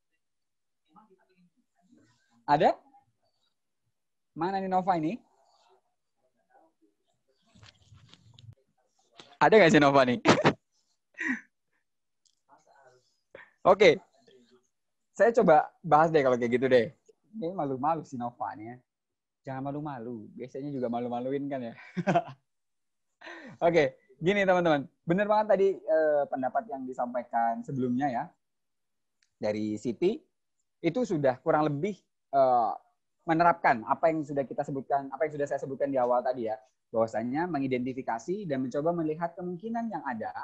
[SPEAKER 5] Ada? Mana nih Nova ini? Ada nggak sih Nova nih? Oke. Saya coba bahas deh kalau kayak gitu deh. Ini malu-malu si Nova nih ya. Jangan malu-malu. Biasanya juga malu-maluin kan ya. Oke. Gini teman-teman. Bener banget tadi pendapat yang disampaikan sebelumnya ya. Dari Siti. Itu sudah kurang lebih menerapkan apa yang sudah kita sebutkan, apa yang sudah saya sebutkan di awal tadi ya. Bahwasanya mengidentifikasi dan mencoba melihat kemungkinan yang ada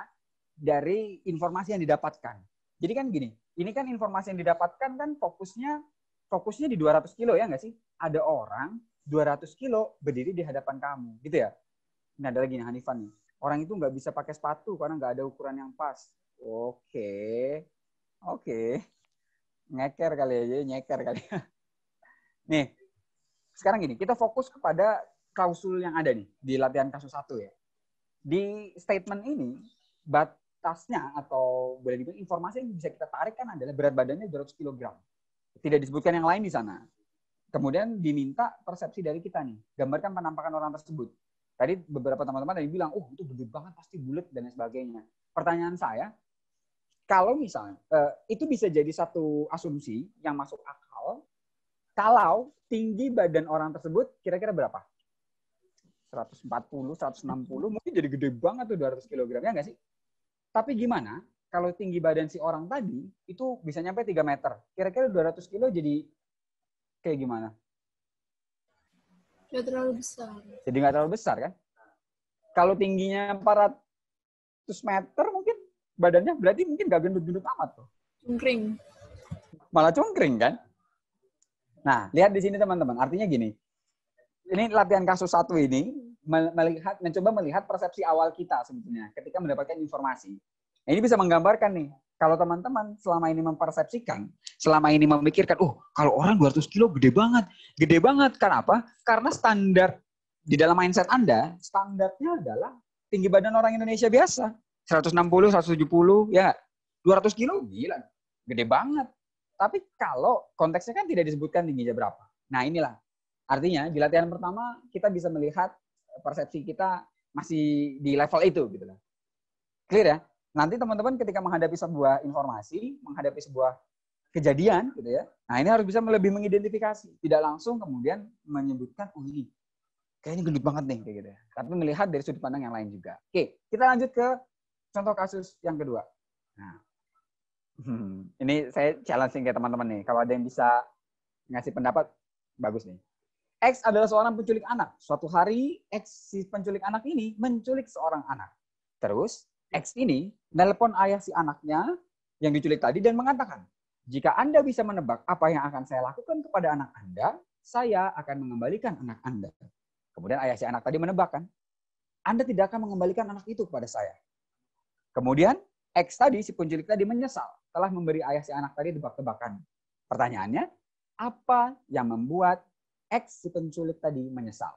[SPEAKER 5] dari informasi yang didapatkan. Jadi kan gini, ini kan informasi yang didapatkan kan fokusnya di 200 kilo ya nggak sih? Ada orang 200 kilo berdiri di hadapan kamu, gitu ya? Ini ada lagi nih Hanifan nih. Orang itu nggak bisa pakai sepatu karena nggak ada ukuran yang pas. Oke. Nyeker kali. Nih, sekarang gini, kita fokus kepada klausul yang ada nih di latihan kasus 1 ya. Di statement ini, batasnya atau boleh dibilang informasi yang bisa kita tarik kan adalah berat badannya 200 kg. Tidak disebutkan yang lain di sana. Kemudian diminta persepsi dari kita nih. Gambarkan penampakan orang tersebut. Tadi beberapa teman-teman tadi bilang, itu gendut banget, pasti bulat dan sebagainya. Pertanyaan saya, kalau misalnya, itu bisa jadi satu asumsi yang masuk akal, kalau tinggi badan orang tersebut kira-kira berapa? 140, 160, mungkin jadi gede banget tuh 200 kg, ya nggak sih? Tapi gimana kalau tinggi badan si orang tadi itu bisa nyampe 3 meter? Kira-kira 200 kilo jadi kayak gimana?
[SPEAKER 3] Nggak terlalu besar.
[SPEAKER 5] Jadi nggak terlalu besar kan? Kalau tingginya 400 meter mungkin badannya berarti mungkin nggak gendut-gendut amat tuh.
[SPEAKER 3] Cungkring.
[SPEAKER 5] Malah cungkring kan? Nah, lihat di sini teman-teman. Artinya gini, ini latihan kasus 1 ini mencoba melihat persepsi awal kita sebetulnya ketika mendapatkan informasi. Nah, ini bisa menggambarkan nih, kalau teman-teman selama ini mempersepsikan, selama ini memikirkan, kalau orang 200 kilo gede banget. Gede banget, kenapa? Karena standar di dalam mindset Anda, standarnya adalah tinggi badan orang Indonesia biasa. 160, 170, ya 200 kilo, gila. Gede banget. Tapi kalau konteksnya kan tidak disebutkan tingginya berapa. Nah inilah, artinya di latihan pertama kita bisa melihat persepsi kita masih di level itu. Gitu lah. Clear ya? Nanti teman-teman ketika menghadapi sebuah informasi, menghadapi sebuah kejadian, gitu ya. Nah ini harus bisa lebih mengidentifikasi, tidak langsung kemudian menyebutkan, ini kayaknya gendut banget nih, kayak gitu ya. Tapi melihat dari sudut pandang yang lain juga. Oke, kita lanjut ke contoh kasus yang kedua. Nah, ini saya challenging ke teman-teman nih. Kalau ada yang bisa ngasih pendapat, bagus nih. X adalah seorang penculik anak. Suatu hari, X si penculik anak ini menculik seorang anak. Terus X ini nelpon ayah si anaknya yang diculik tadi dan mengatakan, jika Anda bisa menebak apa yang akan saya lakukan kepada anak Anda, saya akan mengembalikan anak Anda. Kemudian ayah si anak tadi menebakkan, Anda tidak akan mengembalikan anak itu kepada saya. Kemudian X tadi, si penculik tadi menyesal telah memberi ayah si anak tadi tebak-tebakan. Pertanyaannya, apa yang membuat X si penculik tadi menyesal?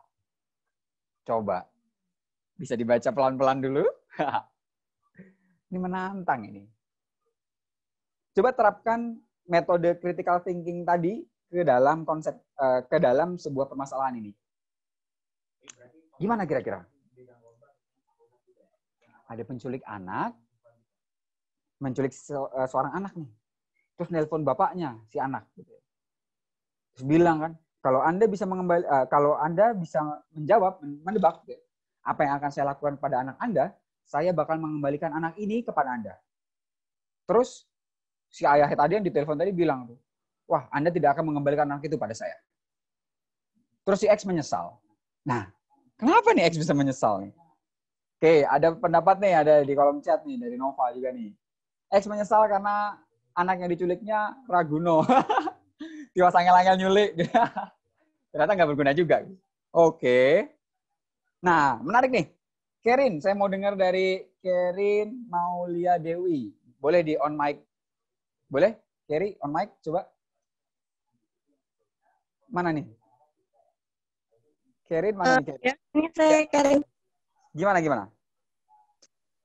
[SPEAKER 5] Coba, bisa dibaca pelan-pelan dulu. Ini menantang ini. Coba terapkan metode critical thinking tadi ke dalam konsep, ke dalam sebuah permasalahan ini. Gimana kira-kira? Ada penculik anak, menculik seorang anak nih. Terus nelpon bapaknya si anak. Terus bilang kan, kalau Anda bisa menjawab, menebak apa yang akan saya lakukan pada anak Anda, saya bakal mengembalikan anak ini kepada Anda. Terus si ayah tadi yang ditelepon tadi bilang, wah, Anda tidak akan mengembalikan anak itu pada saya. Terus si X menyesal. Nah, kenapa nih X bisa menyesal nih? Oke, ada pendapat nih, ada di kolom chat nih, dari Nova juga nih. X menyesal karena anak yang diculiknya Raguno. Tiwas angel-angel nyulik. Ternyata nggak berguna juga. Oke. Nah, menarik nih. Kerin, saya mau dengar dari Kerin Maulia Dewi. Boleh di on mic? Boleh? Keri, on mic, coba. Mana nih? Kerin, mana nih? Kerin?
[SPEAKER 7] Ya, ini saya Karen.
[SPEAKER 5] Gimana?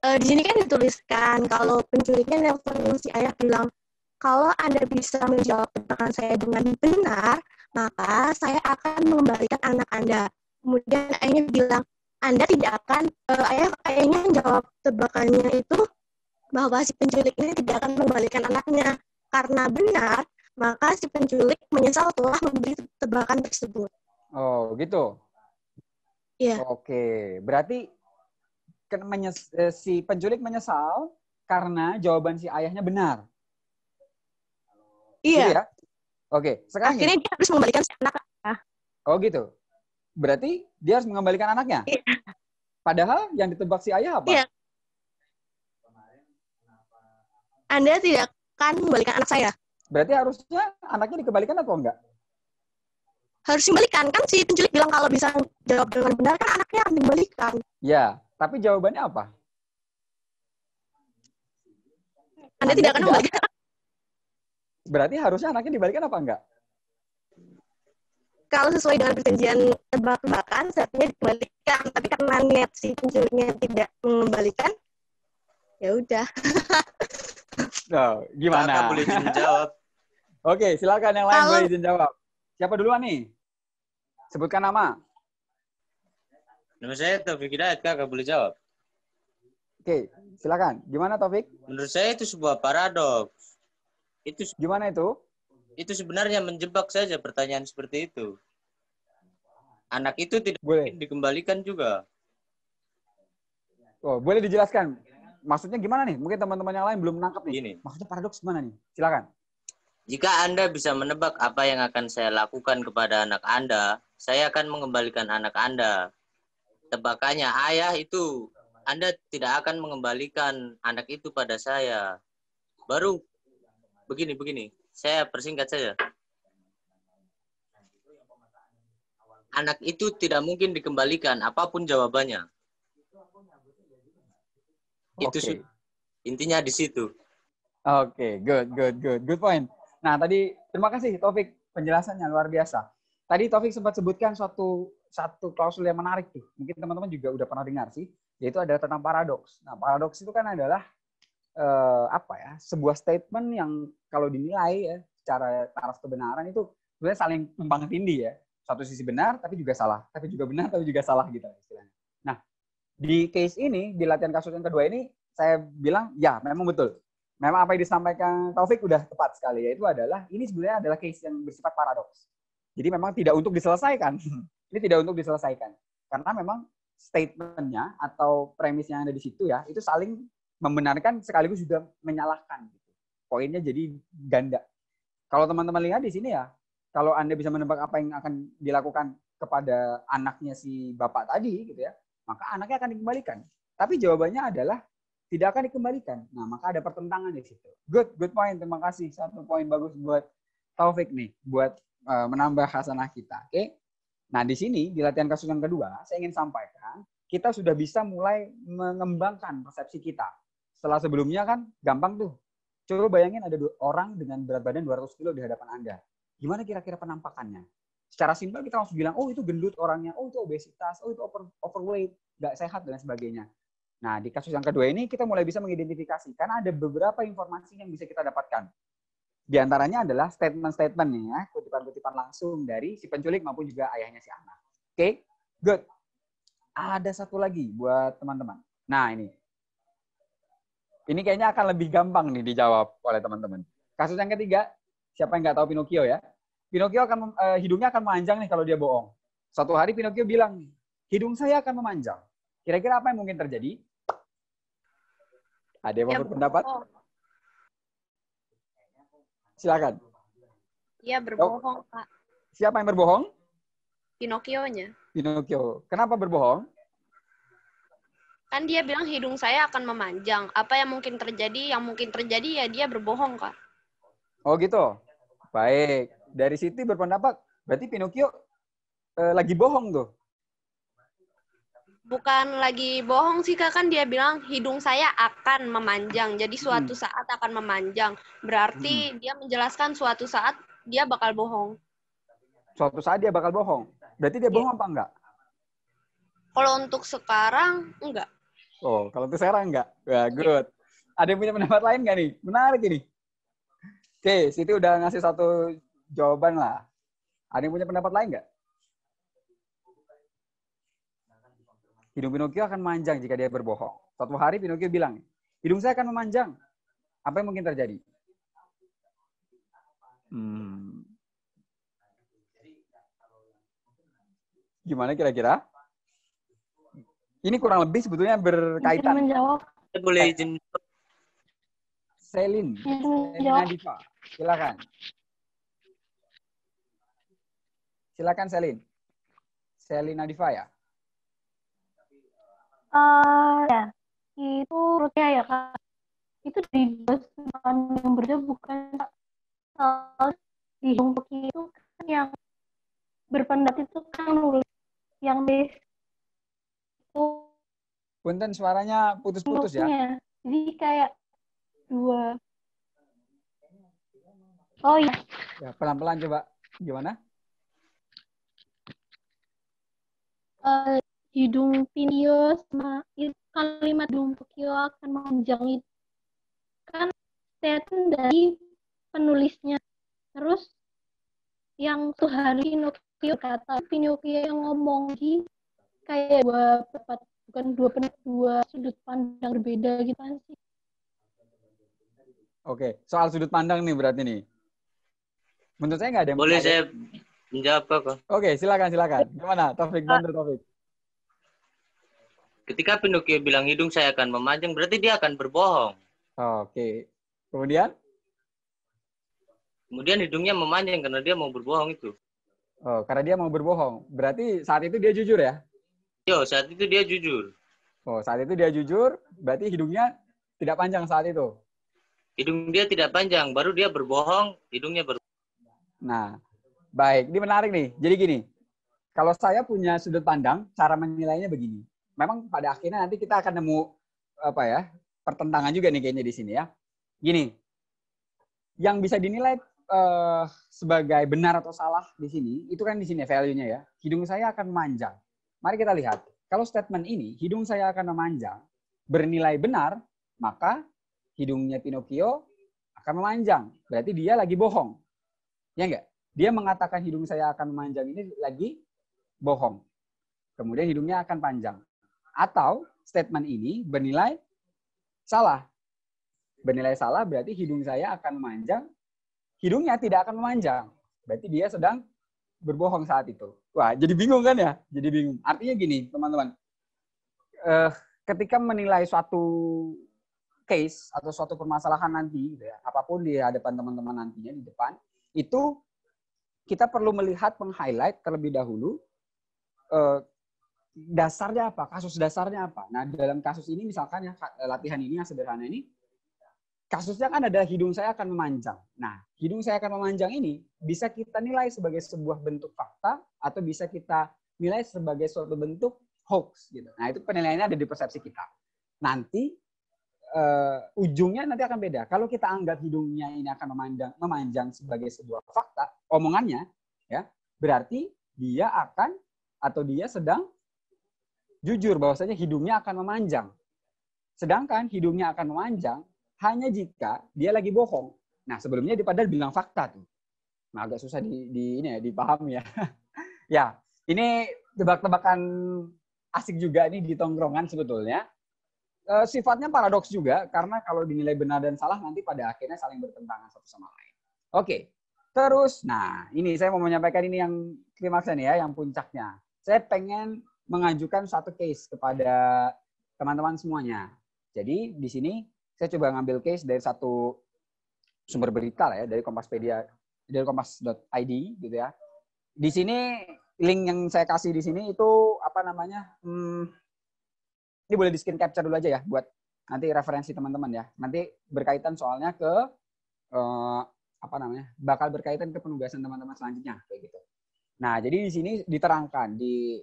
[SPEAKER 7] Di sini kan dituliskan kalau penculiknya nelpon si ayah bilang, kalau Anda bisa menjawab pertanyaan saya dengan benar, maka saya akan mengembalikan anak Anda. Kemudian ayahnya bilang, Anda tidak akan, ayahnya menjawab tebakannya itu bahwa si penculik ini tidak akan mengembalikan anaknya. Karena benar, maka si penculik menyesal telah memberi tebakan tersebut.
[SPEAKER 5] Oh, gitu?
[SPEAKER 7] Iya.
[SPEAKER 5] Oke, berarti si penculik menyesal karena jawaban si ayahnya benar.
[SPEAKER 7] Iya.
[SPEAKER 5] Gitu ya? Oke, sekarang
[SPEAKER 7] akhirnya dia harus mengembalikan si anak.
[SPEAKER 5] Oh gitu. Berarti dia harus mengembalikan anaknya?
[SPEAKER 7] Iya.
[SPEAKER 5] Padahal yang ditebak si ayah apa?
[SPEAKER 7] Iya. Anda tidak akan mengembalikan anak saya.
[SPEAKER 5] Berarti harusnya anaknya dikembalikan atau enggak?
[SPEAKER 7] Harus dikembalikan. Kan si penculik bilang kalau bisa jawab dengan benar, kan anaknya akan dikembalikan.
[SPEAKER 5] Ya, tapi jawabannya apa?
[SPEAKER 7] Anda tidak akan mengembalikan.
[SPEAKER 5] Berarti harusnya anaknya dibalikan apa enggak?
[SPEAKER 7] Kalau sesuai dengan perjanjian tebak-tebakan, seharusnya dikembalikan. Tapi karena niat si penculiknya tidak mengembalikan, ya udah.
[SPEAKER 5] Oh, gimana?
[SPEAKER 8] Kakak boleh izin jawab.
[SPEAKER 5] Oke, silakan yang lain boleh izin jawab. Siapa duluan nih? Sebutkan nama.
[SPEAKER 8] Nama saya Taufik Hidayat, kakak boleh jawab.
[SPEAKER 5] Oke, silakan. Gimana Taufik?
[SPEAKER 8] Menurut saya itu sebuah paradoks.
[SPEAKER 5] Gimana itu?
[SPEAKER 8] Itu sebenarnya menjebak saja pertanyaan seperti itu. Anak itu tidak mungkin dikembalikan juga.
[SPEAKER 5] Oh, boleh dijelaskan? Maksudnya gimana nih? Mungkin teman-teman yang lain belum menangkap nih.
[SPEAKER 8] Gini.
[SPEAKER 5] Maksudnya paradoks gimana nih? Silakan.
[SPEAKER 8] Jika Anda bisa menebak apa yang akan saya lakukan kepada anak Anda, saya akan mengembalikan anak Anda. Tebakannya, ayah itu, Anda tidak akan mengembalikan anak itu pada saya. Baru begini, saya persingkat saja. Anak itu tidak mungkin dikembalikan, apapun jawabannya. Itu intinya di situ.
[SPEAKER 5] Oke, good point. Nah, tadi terima kasih Taufik, penjelasannya luar biasa. Tadi Taufik sempat sebutkan satu klausul yang menarik tuh. Mungkin teman-teman juga udah pernah dengar sih, yaitu adalah tentang paradoks. Nah, paradoks itu kan adalah sebuah statement yang kalau dinilai ya secara taraf kebenaran itu sebenarnya saling tumpang tindih ya. Satu sisi benar tapi juga salah, tapi juga benar tapi juga salah gitu istilahnya. Nah, di case ini, di latihan kasus yang kedua ini, saya bilang ya memang betul. Memang apa yang disampaikan Taufik udah tepat sekali, yaitu adalah ini sebenarnya adalah case yang bersifat paradoks. Jadi memang tidak untuk diselesaikan. Ini tidak untuk diselesaikan. Karena memang statement-nya atau premisnya yang ada di situ ya, itu saling membenarkan sekaligus juga menyalahkan. Poinnya jadi ganda. Kalau teman-teman lihat di sini ya, kalau Anda bisa menebak apa yang akan dilakukan kepada anaknya si bapak tadi, gitu ya, maka anaknya akan dikembalikan. Tapi jawabannya adalah tidak akan dikembalikan. Nah, maka ada pertentangan di situ. Good point. Terima kasih. Satu poin bagus buat Taufik nih, buat menambah hasanah kita. Oke. Nah, di sini di latihan kasus yang kedua, saya ingin sampaikan, kita sudah bisa mulai mengembangkan persepsi kita. Setelah sebelumnya kan gampang tuh. Coba bayangin ada orang dengan berat badan 200 kilo di hadapan Anda. Gimana kira-kira penampakannya? Secara simpel kita langsung bilang, oh itu gendut orangnya, oh itu obesitas, oh itu overweight, nggak sehat, dan sebagainya. Nah, di kasus yang kedua ini kita mulai bisa mengidentifikasi, karena ada beberapa informasi yang bisa kita dapatkan. Di antaranya adalah statement-statement nih ya, kutipan-kutipan langsung dari si penculik maupun juga ayahnya si anak. Oke, good. Ada satu lagi buat teman-teman. Nah, ini. Ini kayaknya akan lebih gampang nih dijawab oleh teman-teman. Kasus yang ketiga, siapa yang nggak tahu Pinocchio ya? Pinocchio akan hidungnya akan memanjang nih kalau dia bohong. Suatu hari Pinocchio bilang, hidung saya akan memanjang. Kira-kira apa yang mungkin terjadi? Ada yang mau berpendapat? Silakan.
[SPEAKER 6] Iya, berbohong, Pak.
[SPEAKER 5] Siapa yang berbohong?
[SPEAKER 6] Pinocchio-nya.
[SPEAKER 5] Pinocchio. Kenapa berbohong?
[SPEAKER 6] Kan dia bilang hidung saya akan memanjang. Apa yang mungkin terjadi? Yang mungkin terjadi ya dia berbohong, Kak.
[SPEAKER 5] Oh gitu. Baik. Dari Siti berpendapat, berarti Pinocchio lagi bohong tuh.
[SPEAKER 6] Bukan lagi bohong sih, Kak. Kan dia bilang hidung saya akan memanjang. Jadi suatu saat akan memanjang. Berarti dia menjelaskan suatu saat dia bakal bohong.
[SPEAKER 5] Suatu saat dia bakal bohong. Berarti dia bohong apa enggak?
[SPEAKER 6] Kalau untuk sekarang, enggak.
[SPEAKER 5] Oh, kalau untuk sekarang enggak? Wah, good. Ada yang punya pendapat lain nggak nih? Menarik ini. Oke, Siti udah ngasih satu jawaban lah. Ada yang punya pendapat lain nggak? Hidung Pinocchio akan memanjang jika dia berbohong. Suatu hari Pinocchio bilang, hidung saya akan memanjang. Apa yang mungkin terjadi? Gimana kira-kira? Ini kurang lebih sebetulnya berkaitan.
[SPEAKER 2] Menjawab.
[SPEAKER 8] Saya boleh izin.
[SPEAKER 5] Selin Nadifa, silakan. Silakan Selin. Selin Nadifa ya.
[SPEAKER 2] Ya, itu menurutnya ya Kak. Itu di yang berbeda bukan di Hong Kong itu kan yang berpendapat itu kan nulis yang itu.
[SPEAKER 5] Punten suaranya putus-putus ya.
[SPEAKER 2] Jadi kayak dua. Oh iya.
[SPEAKER 5] Ya, pelan-pelan coba. Gimana?
[SPEAKER 2] Hidung Pinocchio sama itu kalimat hidung Pinocchio akan memanjang itu kan statement dari penulisnya. Terus yang Tuhan Pinocchio kata Pinocchio yang ngomong di kayak dua sudut pandang berbeda gitu kan sih.
[SPEAKER 5] Oke, soal sudut pandang nih berarti nih. Menurut saya nggak ada yang
[SPEAKER 8] boleh saya menjawab kok.
[SPEAKER 5] Oke, silakan. Gimana, Taufik? Bantu Taufik.
[SPEAKER 8] Ketika Pinocchio bilang hidung saya akan memanjang, berarti dia akan berbohong.
[SPEAKER 5] Oke. Kemudian
[SPEAKER 8] hidungnya memanjang karena dia mau berbohong itu.
[SPEAKER 5] Oh, karena dia mau berbohong. Berarti saat itu dia jujur ya?
[SPEAKER 8] Yo, saat itu dia jujur.
[SPEAKER 5] Oh, saat itu dia jujur, berarti hidungnya tidak panjang saat itu.
[SPEAKER 8] Hidung dia tidak panjang, baru dia berbohong, hidungnya
[SPEAKER 5] Nah, baik. Ini menarik nih. Jadi gini, kalau saya punya sudut pandang, cara menilainya begini. Memang pada akhirnya nanti kita akan nemu pertentangan juga nih kayaknya di sini ya. Gini, yang bisa dinilai sebagai benar atau salah di sini, itu kan di sini value-nya ya. Hidung saya akan memanjang. Mari kita lihat. Kalau statement ini, hidung saya akan memanjang, bernilai benar, maka hidungnya Pinocchio akan memanjang. Berarti dia lagi bohong. Ya enggak? Dia mengatakan hidung saya akan memanjang ini lagi bohong. Kemudian hidungnya akan panjang. Atau statement ini bernilai salah. Bernilai salah berarti hidung saya akan memanjang, hidungnya tidak akan memanjang. Berarti dia sedang berbohong saat itu. Wah, jadi bingung kan ya? Jadi bingung. Artinya gini, teman-teman. Ketika menilai suatu case atau suatu permasalahan nanti, gitu ya, apapun di hadapan teman-teman nantinya di depan, itu kita perlu melihat, meng-highlight terlebih dahulu dasarnya apa? Kasus dasarnya apa? Nah, dalam kasus ini misalkan ya latihan ini yang sederhana ini, kasusnya kan adalah hidung saya akan memanjang. Nah, hidung saya akan memanjang ini bisa kita nilai sebagai sebuah bentuk fakta atau bisa kita nilai sebagai suatu bentuk hoax gitu. Nah, itu penilaiannya ada di persepsi kita. Nanti ujungnya nanti akan beda. Kalau kita anggap hidungnya ini akan memanjang sebagai sebuah fakta, omongannya ya, berarti dia akan atau dia sedang jujur bahwasanya hidungnya akan memanjang. Sedangkan hidungnya akan memanjang hanya jika dia lagi bohong. Nah, sebelumnya dia padahal bilang fakta tuh. Nah, agak susah ini ya, dipahami ya. Ya, ini tebak-tebakan asik juga nih di tongkrongan sebetulnya. Sifatnya paradoks juga, karena kalau dinilai benar dan salah nanti pada akhirnya saling bertentangan satu sama lain. Oke, terus, nah ini saya mau menyampaikan ini yang klimaksnya nih ya, yang puncaknya. Saya pengen mengajukan satu case kepada teman-teman semuanya. Jadi di sini saya coba ngambil case dari satu sumber berita lah ya, dari Kompaspedia, dari kompas.id gitu ya. Di sini link yang saya kasih di sini itu apa namanya? Ini boleh di screen capture dulu aja ya buat nanti referensi teman-teman ya. Nanti berkaitan soalnya ke apa namanya? Bakal berkaitan ke penugasan teman-teman selanjutnya kayak gitu. Nah, jadi di sini diterangkan di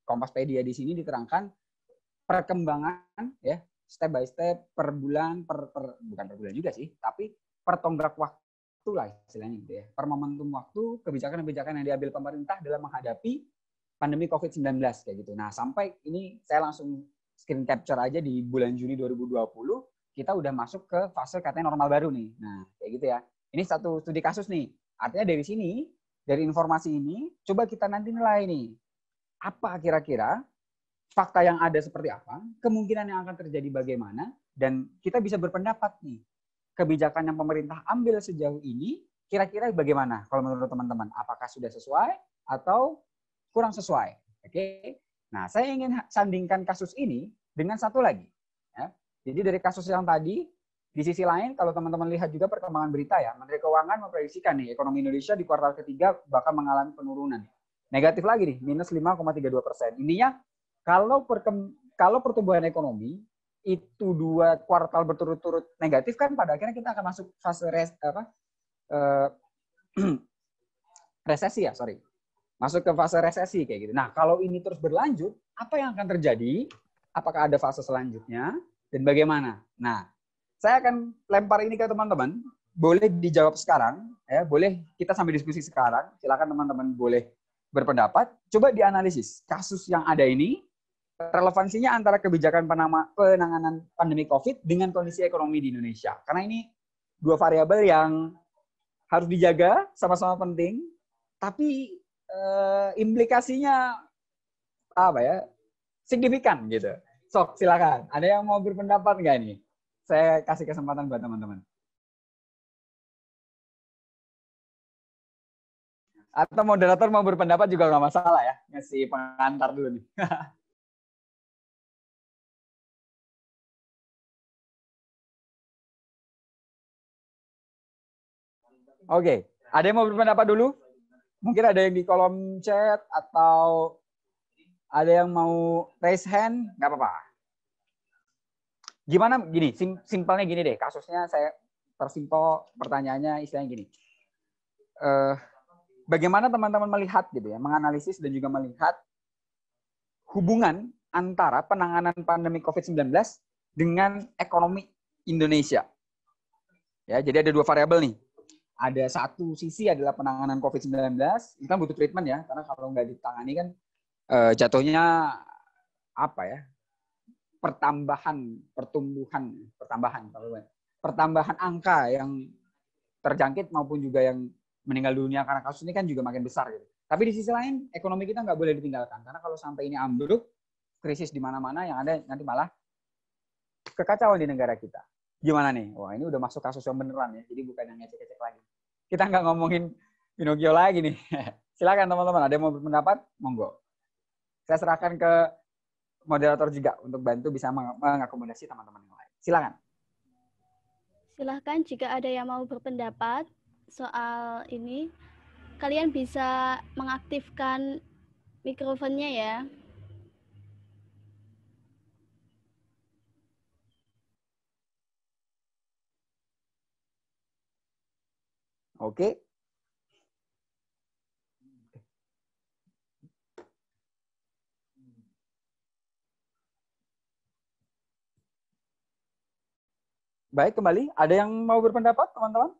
[SPEAKER 5] Kompaspedia di sini diterangkan perkembangan ya, step by step per bulan bukan per bulan juga sih, tapi per tonggak waktu lah istilahnya gitu ya. Per momentum waktu kebijakan-kebijakan yang diambil pemerintah dalam menghadapi pandemi COVID-19 kayak gitu. Nah, sampai ini saya langsung screen capture aja di bulan Juni 2020, kita udah masuk ke fase katanya normal baru nih. Nah, kayak gitu ya. Ini satu studi kasus nih. Artinya dari sini, dari informasi ini, coba kita nanti nilai nih. Apa kira-kira fakta yang ada seperti apa, kemungkinan yang akan terjadi bagaimana, dan kita bisa berpendapat nih, kebijakan yang pemerintah ambil sejauh ini, kira-kira bagaimana kalau menurut teman-teman? Apakah sudah sesuai atau kurang sesuai? Oke. Nah, saya ingin sandingkan kasus ini dengan satu lagi. Ya. Jadi dari kasus yang tadi, di sisi lain, kalau teman-teman lihat juga perkembangan berita ya, Menteri Keuangan memprediksikan nih, ekonomi Indonesia di kuartal ketiga bakal mengalami penurunan. Negatif lagi nih, minus 5,32%. Intinya, kalau pertumbuhan ekonomi itu 2 kuartal berturut-turut negatif kan pada akhirnya kita akan masuk fase resesi ya, sorry. Masuk ke fase resesi kayak gitu. Nah, kalau ini terus berlanjut, apa yang akan terjadi? Apakah ada fase selanjutnya dan bagaimana? Nah, saya akan lempar ini ke teman-teman. Boleh dijawab sekarang, ya. Boleh kita sambil diskusi sekarang. Silakan teman-teman boleh berpendapat. Coba dianalisis kasus yang ada ini, relevansinya antara kebijakan penanganan pandemi COVID dengan kondisi ekonomi di Indonesia. Karena ini 2 variabel yang harus dijaga, sama-sama penting, tapi implikasinya apa ya, signifikan gitu. Sok, silakan. Ada yang mau berpendapat nggak nih? Saya kasih kesempatan buat teman-teman. Atau moderator mau berpendapat juga nggak masalah ya. Ngasih pengantar dulu nih. Oke, ada yang mau berpendapat dulu? Mungkin ada yang di kolom chat atau ada yang mau raise hand, nggak apa-apa. Gimana gini, simpelnya gini deh, kasusnya saya persimpel pertanyaannya istilahnya gini. Bagaimana teman-teman melihat gitu ya, menganalisis dan juga melihat hubungan antara penanganan pandemi COVID-19 dengan ekonomi Indonesia. Ya, jadi ada 2 variabel nih. Ada satu sisi adalah penanganan COVID-19, itu kan butuh treatment ya, karena kalau nggak ditangani kan jatuhnya apa ya, pertambahan angka yang terjangkit maupun juga yang meninggal dunia karena kasus ini kan juga makin besar gitu. Tapi di sisi lain ekonomi kita nggak boleh ditinggalkan, karena kalau sampai ini ambruk, krisis di mana-mana yang ada nanti malah kekacauan di negara kita. Gimana nih? Wah, ini udah masuk kasus yang beneran ya. Jadi bukan yang ngecek-ngecek lagi. Kita nggak ngomongin Pinocchio lagi nih. Silakan teman-teman, ada yang mau berpendapat? Monggo. Saya serahkan ke moderator juga untuk bantu bisa mengakomodasi teman-teman yang lain. Silakan.
[SPEAKER 2] Silahkan jika ada yang mau berpendapat soal ini, kalian bisa mengaktifkan mikrofonnya ya.
[SPEAKER 5] Oke. Baik, kembali. Ada yang mau berpendapat, teman-teman?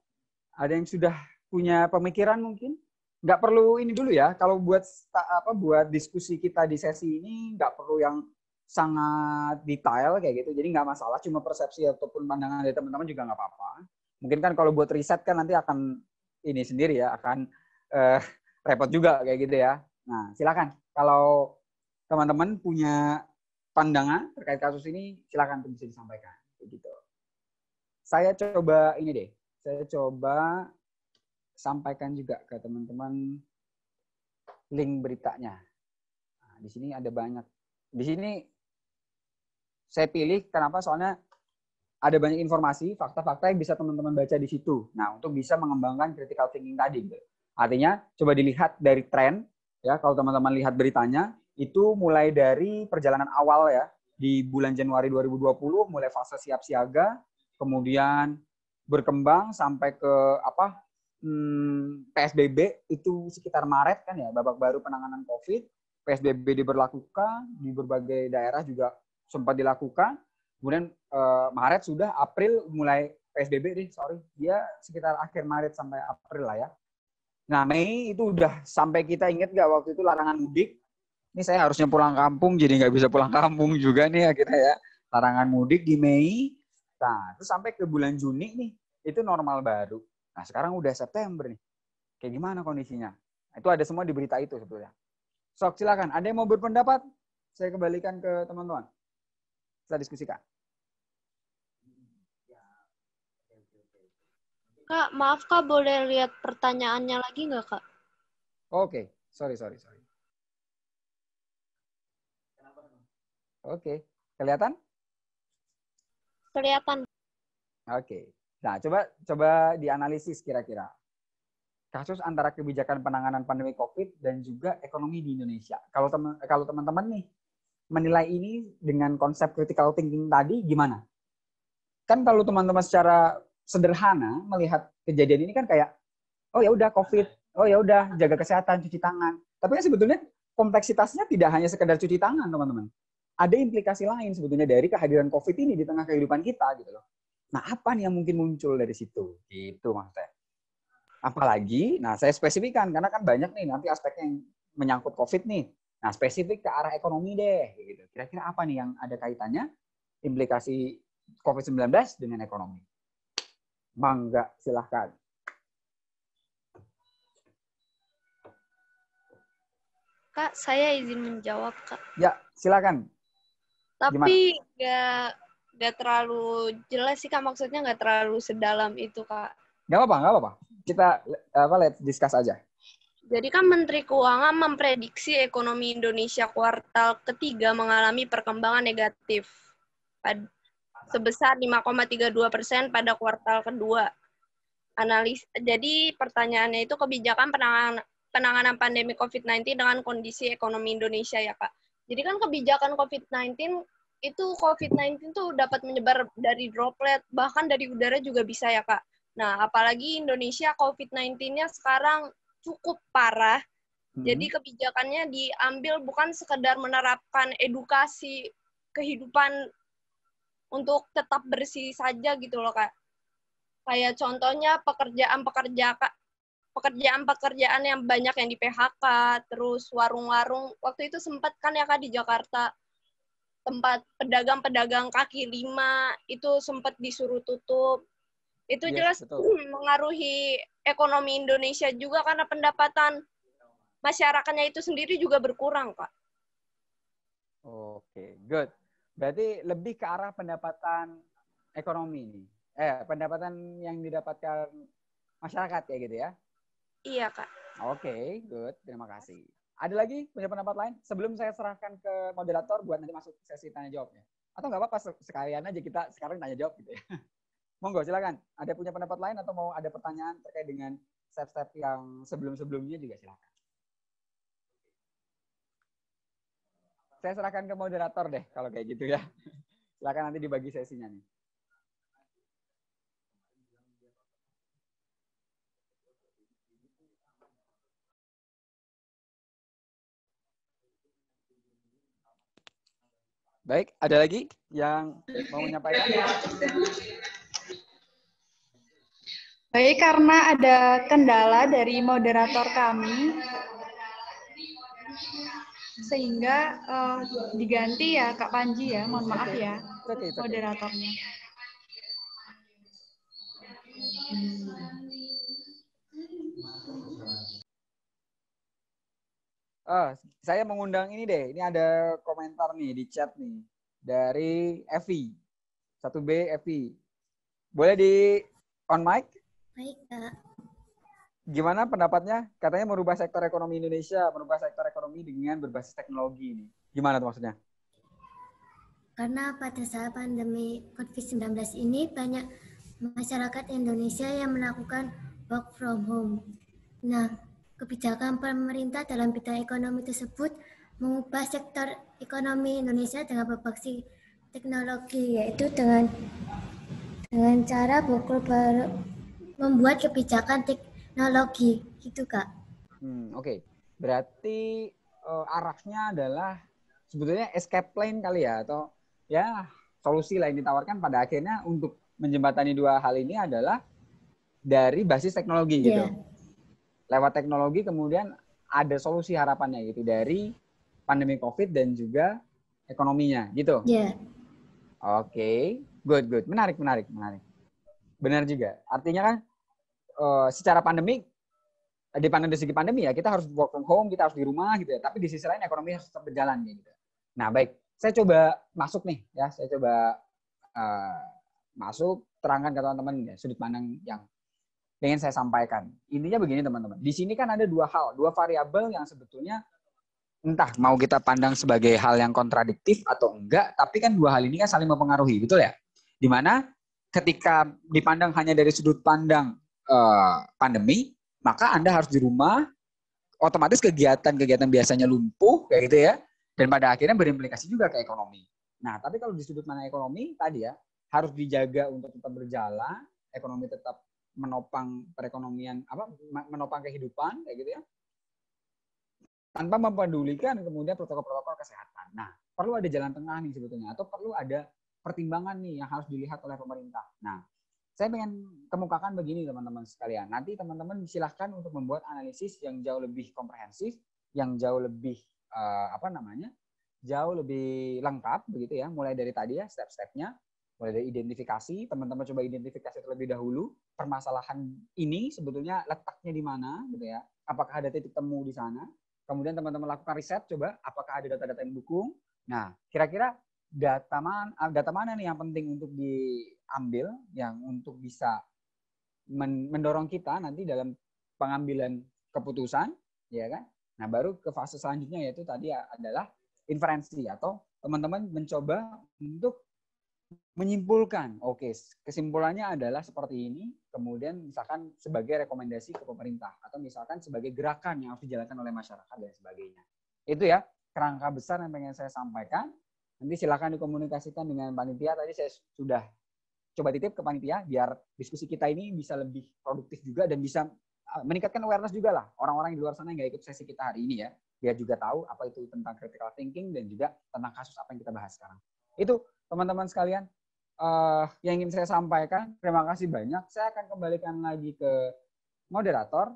[SPEAKER 5] Ada yang sudah punya pemikiran mungkin? Nggak perlu ini dulu ya. Kalau buat diskusi kita di sesi ini nggak perlu yang sangat detail kayak gitu. Jadi nggak masalah. Cuma persepsi ataupun pandangan dari teman-teman juga nggak apa-apa. Mungkin kan kalau buat riset kan nanti akan ini sendiri ya, akan repot juga kayak gitu ya. Nah, silakan. Kalau teman-teman punya pandangan terkait kasus ini, silakan bisa disampaikan. Gitu. Saya coba ini deh. Saya coba sampaikan juga ke teman-teman link beritanya. Nah, di sini ada banyak. Di sini saya pilih kenapa? Soalnya ada banyak informasi, fakta-fakta yang bisa teman-teman baca di situ. Nah, untuk bisa mengembangkan critical thinking tadi. Artinya, coba dilihat dari tren. Ya, kalau teman-teman lihat beritanya, itu mulai dari perjalanan awal ya, di bulan Januari 2020, mulai fase siap siaga, kemudian berkembang sampai ke PSBB itu sekitar Maret kan ya, babak baru penanganan COVID. PSBB diberlakukan di berbagai daerah juga sempat dilakukan. Kemudian Maret sudah, April mulai PSBB dia sekitar akhir Maret sampai April lah ya. Nah, Mei itu udah sampai, kita ingat nggak waktu itu larangan mudik. Ini saya harusnya pulang kampung, jadi nggak bisa pulang kampung juga nih akhirnya ya. Larangan mudik di Mei. Nah, terus sampai ke bulan Juni nih, itu normal baru. Nah, sekarang udah September nih. Kayak gimana kondisinya? Itu ada semua di berita itu sebetulnya. Sok, silakan. Ada yang mau berpendapat? Saya kembalikan ke teman-teman. Kita diskusikan.
[SPEAKER 6] Kak, maaf Kak, boleh lihat pertanyaannya lagi nggak Kak?
[SPEAKER 5] Oke, sorry. Oke, kelihatan?
[SPEAKER 6] Kelihatan.
[SPEAKER 5] Oke. Nah, coba dianalisis kira-kira kasus antara kebijakan penanganan pandemi COVID dan juga ekonomi di Indonesia. Kalau teman-teman nih menilai ini dengan konsep critical thinking tadi gimana? Kan kalau teman-teman secara sederhana melihat kejadian ini kan kayak, oh ya udah COVID, oh ya udah jaga kesehatan, cuci tangan. Tapi kan sebetulnya kompleksitasnya tidak hanya sekedar cuci tangan, teman-teman. Ada implikasi lain sebetulnya dari kehadiran COVID ini di tengah kehidupan kita gitu loh. Nah, apa nih yang mungkin muncul dari situ? Gitu maksudnya. Apalagi, nah saya spesifikkan karena kan banyak nih nanti aspek yang menyangkut COVID nih. Nah, spesifik ke arah ekonomi deh gitu. Kira-kira apa nih yang ada kaitannya implikasi COVID-19 dengan ekonomi? Mangga, silahkan.
[SPEAKER 6] Kak, saya izin menjawab Kak.
[SPEAKER 5] Ya, silakan.
[SPEAKER 6] Tapi nggak terlalu jelas sih Kak, maksudnya nggak terlalu sedalam itu Kak.
[SPEAKER 5] Nggak apa-apa. Kita let's discuss aja.
[SPEAKER 6] Jadi kan Menteri Keuangan memprediksi ekonomi Indonesia kuartal ketiga mengalami perkembangan negatif sebesar 5,32% pada kuartal kedua. Jadi pertanyaannya itu kebijakan penanganan pandemi COVID-19 dengan kondisi ekonomi Indonesia ya Kak. Jadi kan kebijakan COVID-19 tuh dapat menyebar dari droplet, bahkan dari udara juga bisa ya Kak. Nah, apalagi Indonesia COVID-19-nya sekarang cukup parah. Jadi kebijakannya diambil bukan sekedar menerapkan edukasi kehidupan untuk tetap bersih saja gitu loh Kak. Kayak contohnya pekerjaan yang banyak yang di PHK, terus warung-warung. Waktu itu sempat kan ya Kak di Jakarta, tempat pedagang-pedagang kaki lima itu sempat disuruh tutup. Itu jelas mengaruhi ekonomi Indonesia juga karena pendapatan masyarakatnya itu sendiri juga berkurang, Kak.
[SPEAKER 5] Oke, good. Berarti lebih ke arah pendapatan ekonomi ini. Pendapatan yang didapatkan masyarakat kayak gitu ya?
[SPEAKER 6] Iya, Kak.
[SPEAKER 5] Oke, good. Terima kasih. Ada lagi punya pendapat lain? Sebelum saya serahkan ke moderator buat nanti masuk sesi tanya jawabnya. Atau nggak apa-apa, sekalian aja kita sekarang tanya jawab gitu ya. Monggo, silakan. Ada punya pendapat lain atau mau ada pertanyaan terkait dengan step-step yang sebelum-sebelumnya juga silakan. Saya serahkan ke moderator deh kalau kayak gitu ya. Silakan nanti dibagi sesinya nih. Baik, ada lagi yang mau menyampaikan?
[SPEAKER 9] Baik, karena ada kendala dari moderator kami, sehingga diganti ya Kak Panji ya, mohon maaf ya, moderatornya.
[SPEAKER 5] Saya mengundang ini deh, ini ada komentar nih di chat nih, dari Evi, 1B Evi. Boleh di on mic?
[SPEAKER 10] Baik, Kak.
[SPEAKER 5] Gimana pendapatnya? Katanya merubah sektor ekonomi Indonesia, merubah sektor ekonomi dengan berbasis teknologi ini. Gimana tuh maksudnya?
[SPEAKER 10] Karena pada saat pandemi COVID-19 ini banyak masyarakat Indonesia yang melakukan work from home. Nah, kebijakan pemerintah dalam bidang ekonomi tersebut mengubah sektor ekonomi Indonesia dengan berbasis teknologi, yaitu dengan cara membuat kebijakan teknologi, gitu Kak.
[SPEAKER 5] Oke. Berarti arahnya adalah sebetulnya escape plan kali ya, atau ya solusi lah yang ditawarkan pada akhirnya untuk menjembatani dua hal ini adalah dari basis teknologi gitu. Lewat teknologi kemudian ada solusi harapannya gitu dari pandemi COVID dan juga ekonominya gitu. Oke. Good. Menarik. Benar juga. Artinya kan secara pandemik, dari segi pandemi ya kita harus work from home, kita harus di rumah gitu ya. Tapi di sisi lain ekonomi harus tetap berjalan gitu. Nah baik, saya coba masuk nih ya. Saya coba masuk, terangkan ke teman-teman ya, sudut pandang yang ingin saya sampaikan. Intinya begini teman-teman. Di sini kan ada dua variabel yang sebetulnya entah mau kita pandang sebagai hal yang kontradiktif atau enggak, tapi kan dua hal ini kan saling mempengaruhi, betul ya? Dimana ketika dipandang hanya dari sudut pandang pandemi, maka Anda harus di rumah, otomatis kegiatan-kegiatan biasanya lumpuh, kayak gitu ya, dan pada akhirnya berimplikasi juga ke ekonomi. Nah, tapi kalau di sudut pandang ekonomi, tadi ya, harus dijaga untuk tetap berjalan, ekonomi tetap menopang perekonomian, menopang kehidupan, kayak gitu ya, tanpa mempedulikan kemudian protokol-protokol kesehatan. Nah, perlu ada jalan tengah nih sebetulnya, atau perlu ada pertimbangan nih yang harus dilihat oleh pemerintah. Nah, saya ingin kemukakan begini teman-teman sekalian. Nanti teman-teman silahkan untuk membuat analisis yang jauh lebih komprehensif, yang jauh lebih jauh lebih lengkap begitu ya. Mulai dari tadi ya step-stepnya, mulai dari identifikasi. Teman-teman coba identifikasi terlebih dahulu permasalahan ini sebetulnya letaknya di mana gitu ya. Apakah ada titik temu di sana? Kemudian teman-teman lakukan riset, coba apakah ada data-data yang mendukung. Nah, kira-kira data mana nih yang penting untuk diambil, yang untuk bisa mendorong kita nanti dalam pengambilan keputusan, ya kan? Nah, baru ke fase selanjutnya yaitu tadi adalah inferensi, atau teman-teman mencoba untuk menyimpulkan, oke, kesimpulannya adalah seperti ini, kemudian misalkan sebagai rekomendasi ke pemerintah, atau misalkan sebagai gerakan yang harus dijalankan oleh masyarakat dan sebagainya. Itu ya, kerangka besar yang pengen saya sampaikan. Nanti silakan dikomunikasikan dengan panitia. Tadi saya sudah coba titip ke panitia, biar diskusi kita ini bisa lebih produktif juga dan bisa meningkatkan awareness juga lah. Orang-orang di luar sana yang nggak ikut sesi kita hari ini ya, biar juga tahu apa itu tentang critical thinking dan juga tentang kasus apa yang kita bahas sekarang. Itu teman-teman sekalian yang ingin saya sampaikan. Terima kasih banyak. Saya akan kembalikan lagi ke moderator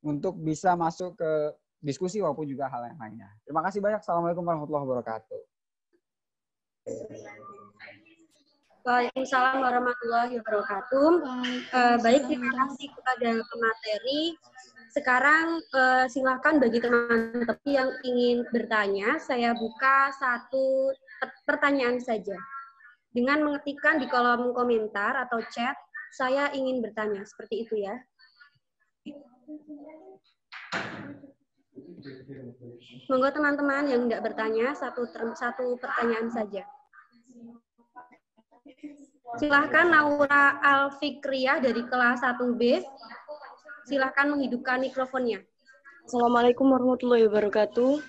[SPEAKER 5] untuk bisa masuk ke diskusi maupun juga hal yang lainnya. Terima kasih banyak. Assalamualaikum warahmatullahi wabarakatuh.
[SPEAKER 11] Waalaikumsalam warahmatullahi wabarakatuh. Baik, terima kasih kepada pemateri. Sekarang silakan bagi teman-teman yang ingin bertanya, saya buka satu pertanyaan saja. Dengan mengetikkan di kolom komentar atau chat, saya ingin bertanya. Seperti itu ya. Monggo teman-teman yang tidak bertanya, satu pertanyaan saja. Silahkan Naura Alfikriah dari kelas 1B. Silahkan menghidupkan mikrofonnya.
[SPEAKER 12] Assalamualaikum warahmatullahi wabarakatuh.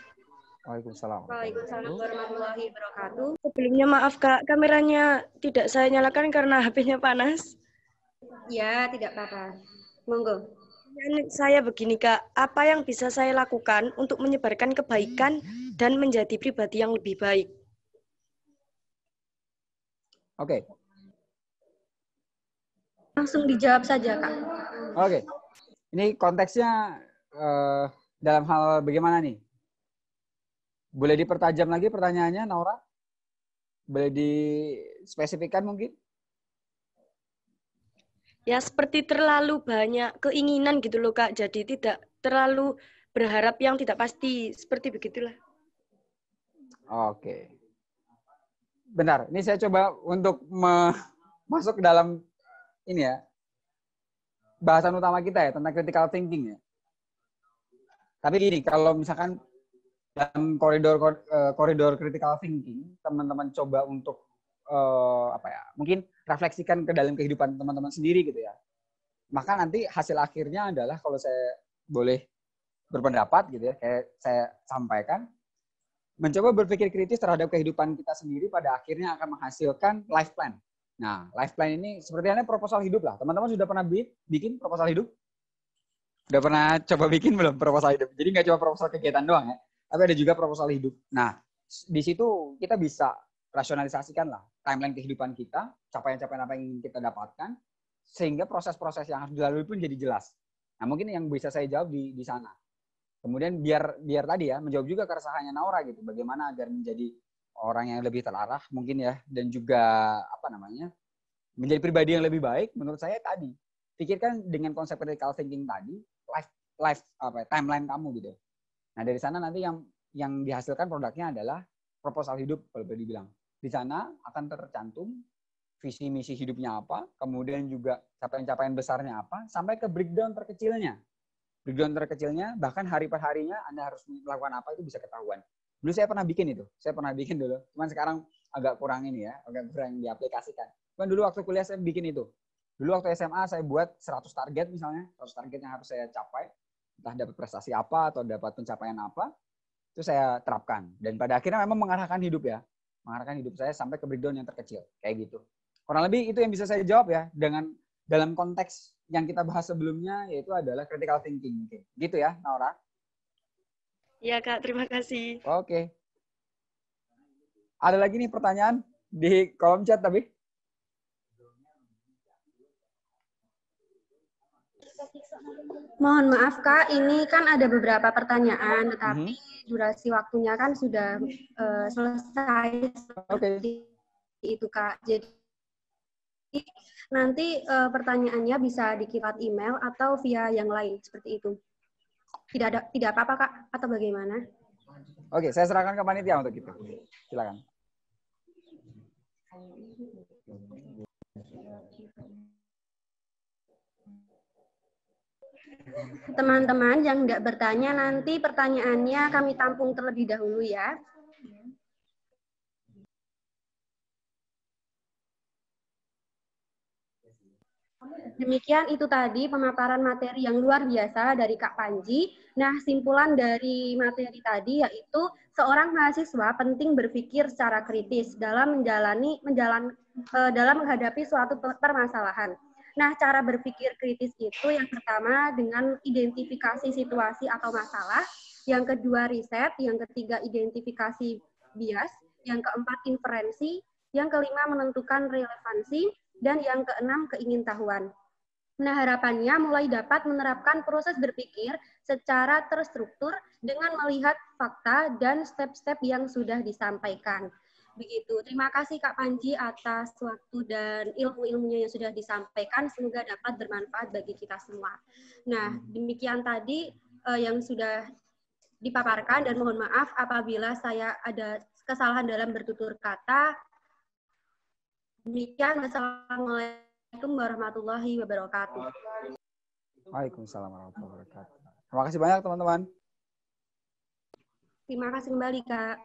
[SPEAKER 5] Waalaikumsalam.
[SPEAKER 11] Waalaikumsalam warahmatullahi wabarakatuh.
[SPEAKER 12] Sebelumnya maaf Kak, kameranya tidak saya nyalakan karena HP-nya panas.
[SPEAKER 11] Ya, tidak apa-apa. Monggo.
[SPEAKER 12] Saya begini Kak, apa yang bisa saya lakukan untuk menyebarkan kebaikan dan menjadi pribadi yang lebih baik?
[SPEAKER 5] Oke.
[SPEAKER 11] Langsung dijawab saja, Kak.
[SPEAKER 5] Oke. Ini konteksnya dalam hal bagaimana nih? Boleh dipertajam lagi pertanyaannya, Naura? Boleh dispesifikkan mungkin?
[SPEAKER 12] Ya, seperti terlalu banyak keinginan gitu loh, Kak. Jadi tidak terlalu berharap yang tidak pasti. Seperti begitulah.
[SPEAKER 5] Oke. Benar. Ini saya coba untuk masuk ke dalam ini ya, bahasan utama kita ya, tentang critical thinking ya. Tapi gini, kalau misalkan dalam koridor critical thinking, teman-teman coba untuk mungkin refleksikan ke dalam kehidupan teman-teman sendiri gitu ya. Maka nanti hasil akhirnya adalah, kalau saya boleh berpendapat gitu ya, kayak saya sampaikan, mencoba berpikir kritis terhadap kehidupan kita sendiri pada akhirnya akan menghasilkan life plan. Nah, life plan ini seperti halnya proposal hidup lah. Teman-teman sudah pernah bikin proposal hidup? Udah pernah coba bikin belum proposal hidup? Jadi nggak cuma proposal kegiatan doang ya, tapi ada juga proposal hidup. Nah, di situ kita bisa rasionalisasikan lah timeline kehidupan kita, capaian-capaian apa yang ingin kita dapatkan, sehingga proses-proses yang harus dilalui pun jadi jelas. Nah, mungkin yang bisa saya jawab di sana. Kemudian biar tadi ya, menjawab juga keresahannya Naura gitu, bagaimana agar menjadi orang yang lebih terarah mungkin ya, dan juga menjadi pribadi yang lebih baik. Menurut saya tadi, pikirkan dengan konsep critical thinking tadi, timeline kamu gitu. Nah, dari sana nanti yang dihasilkan produknya adalah proposal hidup kalau boleh dibilang. Di sana akan tercantum visi misi hidupnya apa, kemudian juga capaian-capaian besarnya apa, sampai ke breakdown terkecilnya. Breakdown terkecilnya, bahkan hari per harinya Anda harus melakukan apa itu bisa ketahuan. Dulu saya pernah bikin itu. Saya pernah bikin dulu. Cuman sekarang agak kurang ini ya, agak kurang diaplikasikan. Cuman dulu waktu kuliah saya bikin itu. Dulu waktu SMA saya buat 100 target misalnya. 100 target yang harus saya capai. Entah dapat prestasi apa atau dapat pencapaian apa. Itu saya terapkan. Dan pada akhirnya memang mengarahkan hidup ya. Mengarahkan hidup saya sampai ke breakdown yang terkecil. Kayak gitu. Kurang lebih itu yang bisa saya jawab ya. Dengan dalam konteks yang kita bahas sebelumnya, yaitu adalah critical thinking. Gitu ya, Naura?
[SPEAKER 12] Iya, Kak. Terima kasih.
[SPEAKER 5] Oke. Ada lagi nih pertanyaan di kolom chat tapi?
[SPEAKER 11] Mohon maaf, Kak. Ini kan ada beberapa pertanyaan, tetapi durasi waktunya kan sudah selesai. Seperti itu, Kak. Jadi nanti pertanyaannya bisa dikirim email atau via yang lain seperti itu. Tidak apa-apa, Kak, atau bagaimana?
[SPEAKER 5] Oke, saya serahkan ke panitia untuk itu. Silakan.
[SPEAKER 11] Teman-teman yang nggak bertanya, nanti pertanyaannya kami tampung terlebih dahulu ya. Demikian itu tadi pemaparan materi yang luar biasa dari Kak Panji. Nah, simpulan dari materi tadi yaitu seorang mahasiswa penting berpikir secara kritis dalam menghadapi suatu permasalahan. Nah, cara berpikir kritis itu yang pertama dengan identifikasi situasi atau masalah, yang kedua riset, yang ketiga identifikasi bias, yang keempat inferensi, yang kelima menentukan relevansi, dan yang keenam keingintahuan. Nah, harapannya mulai dapat menerapkan proses berpikir secara terstruktur dengan melihat fakta dan step-step yang sudah disampaikan. Begitu. Terima kasih Kak Panji atas waktu dan ilmu-ilmunya yang sudah disampaikan. Semoga dapat bermanfaat bagi kita semua. Nah, demikian tadi yang sudah dipaparkan, dan mohon maaf apabila saya ada kesalahan dalam bertutur kata. Demikian, wassalamualaikum warahmatullahi wabarakatuh.
[SPEAKER 5] Waalaikumsalam warahmatullahi wabarakatuh. Terima kasih banyak teman-teman.
[SPEAKER 11] Terima kasih kembali Kak.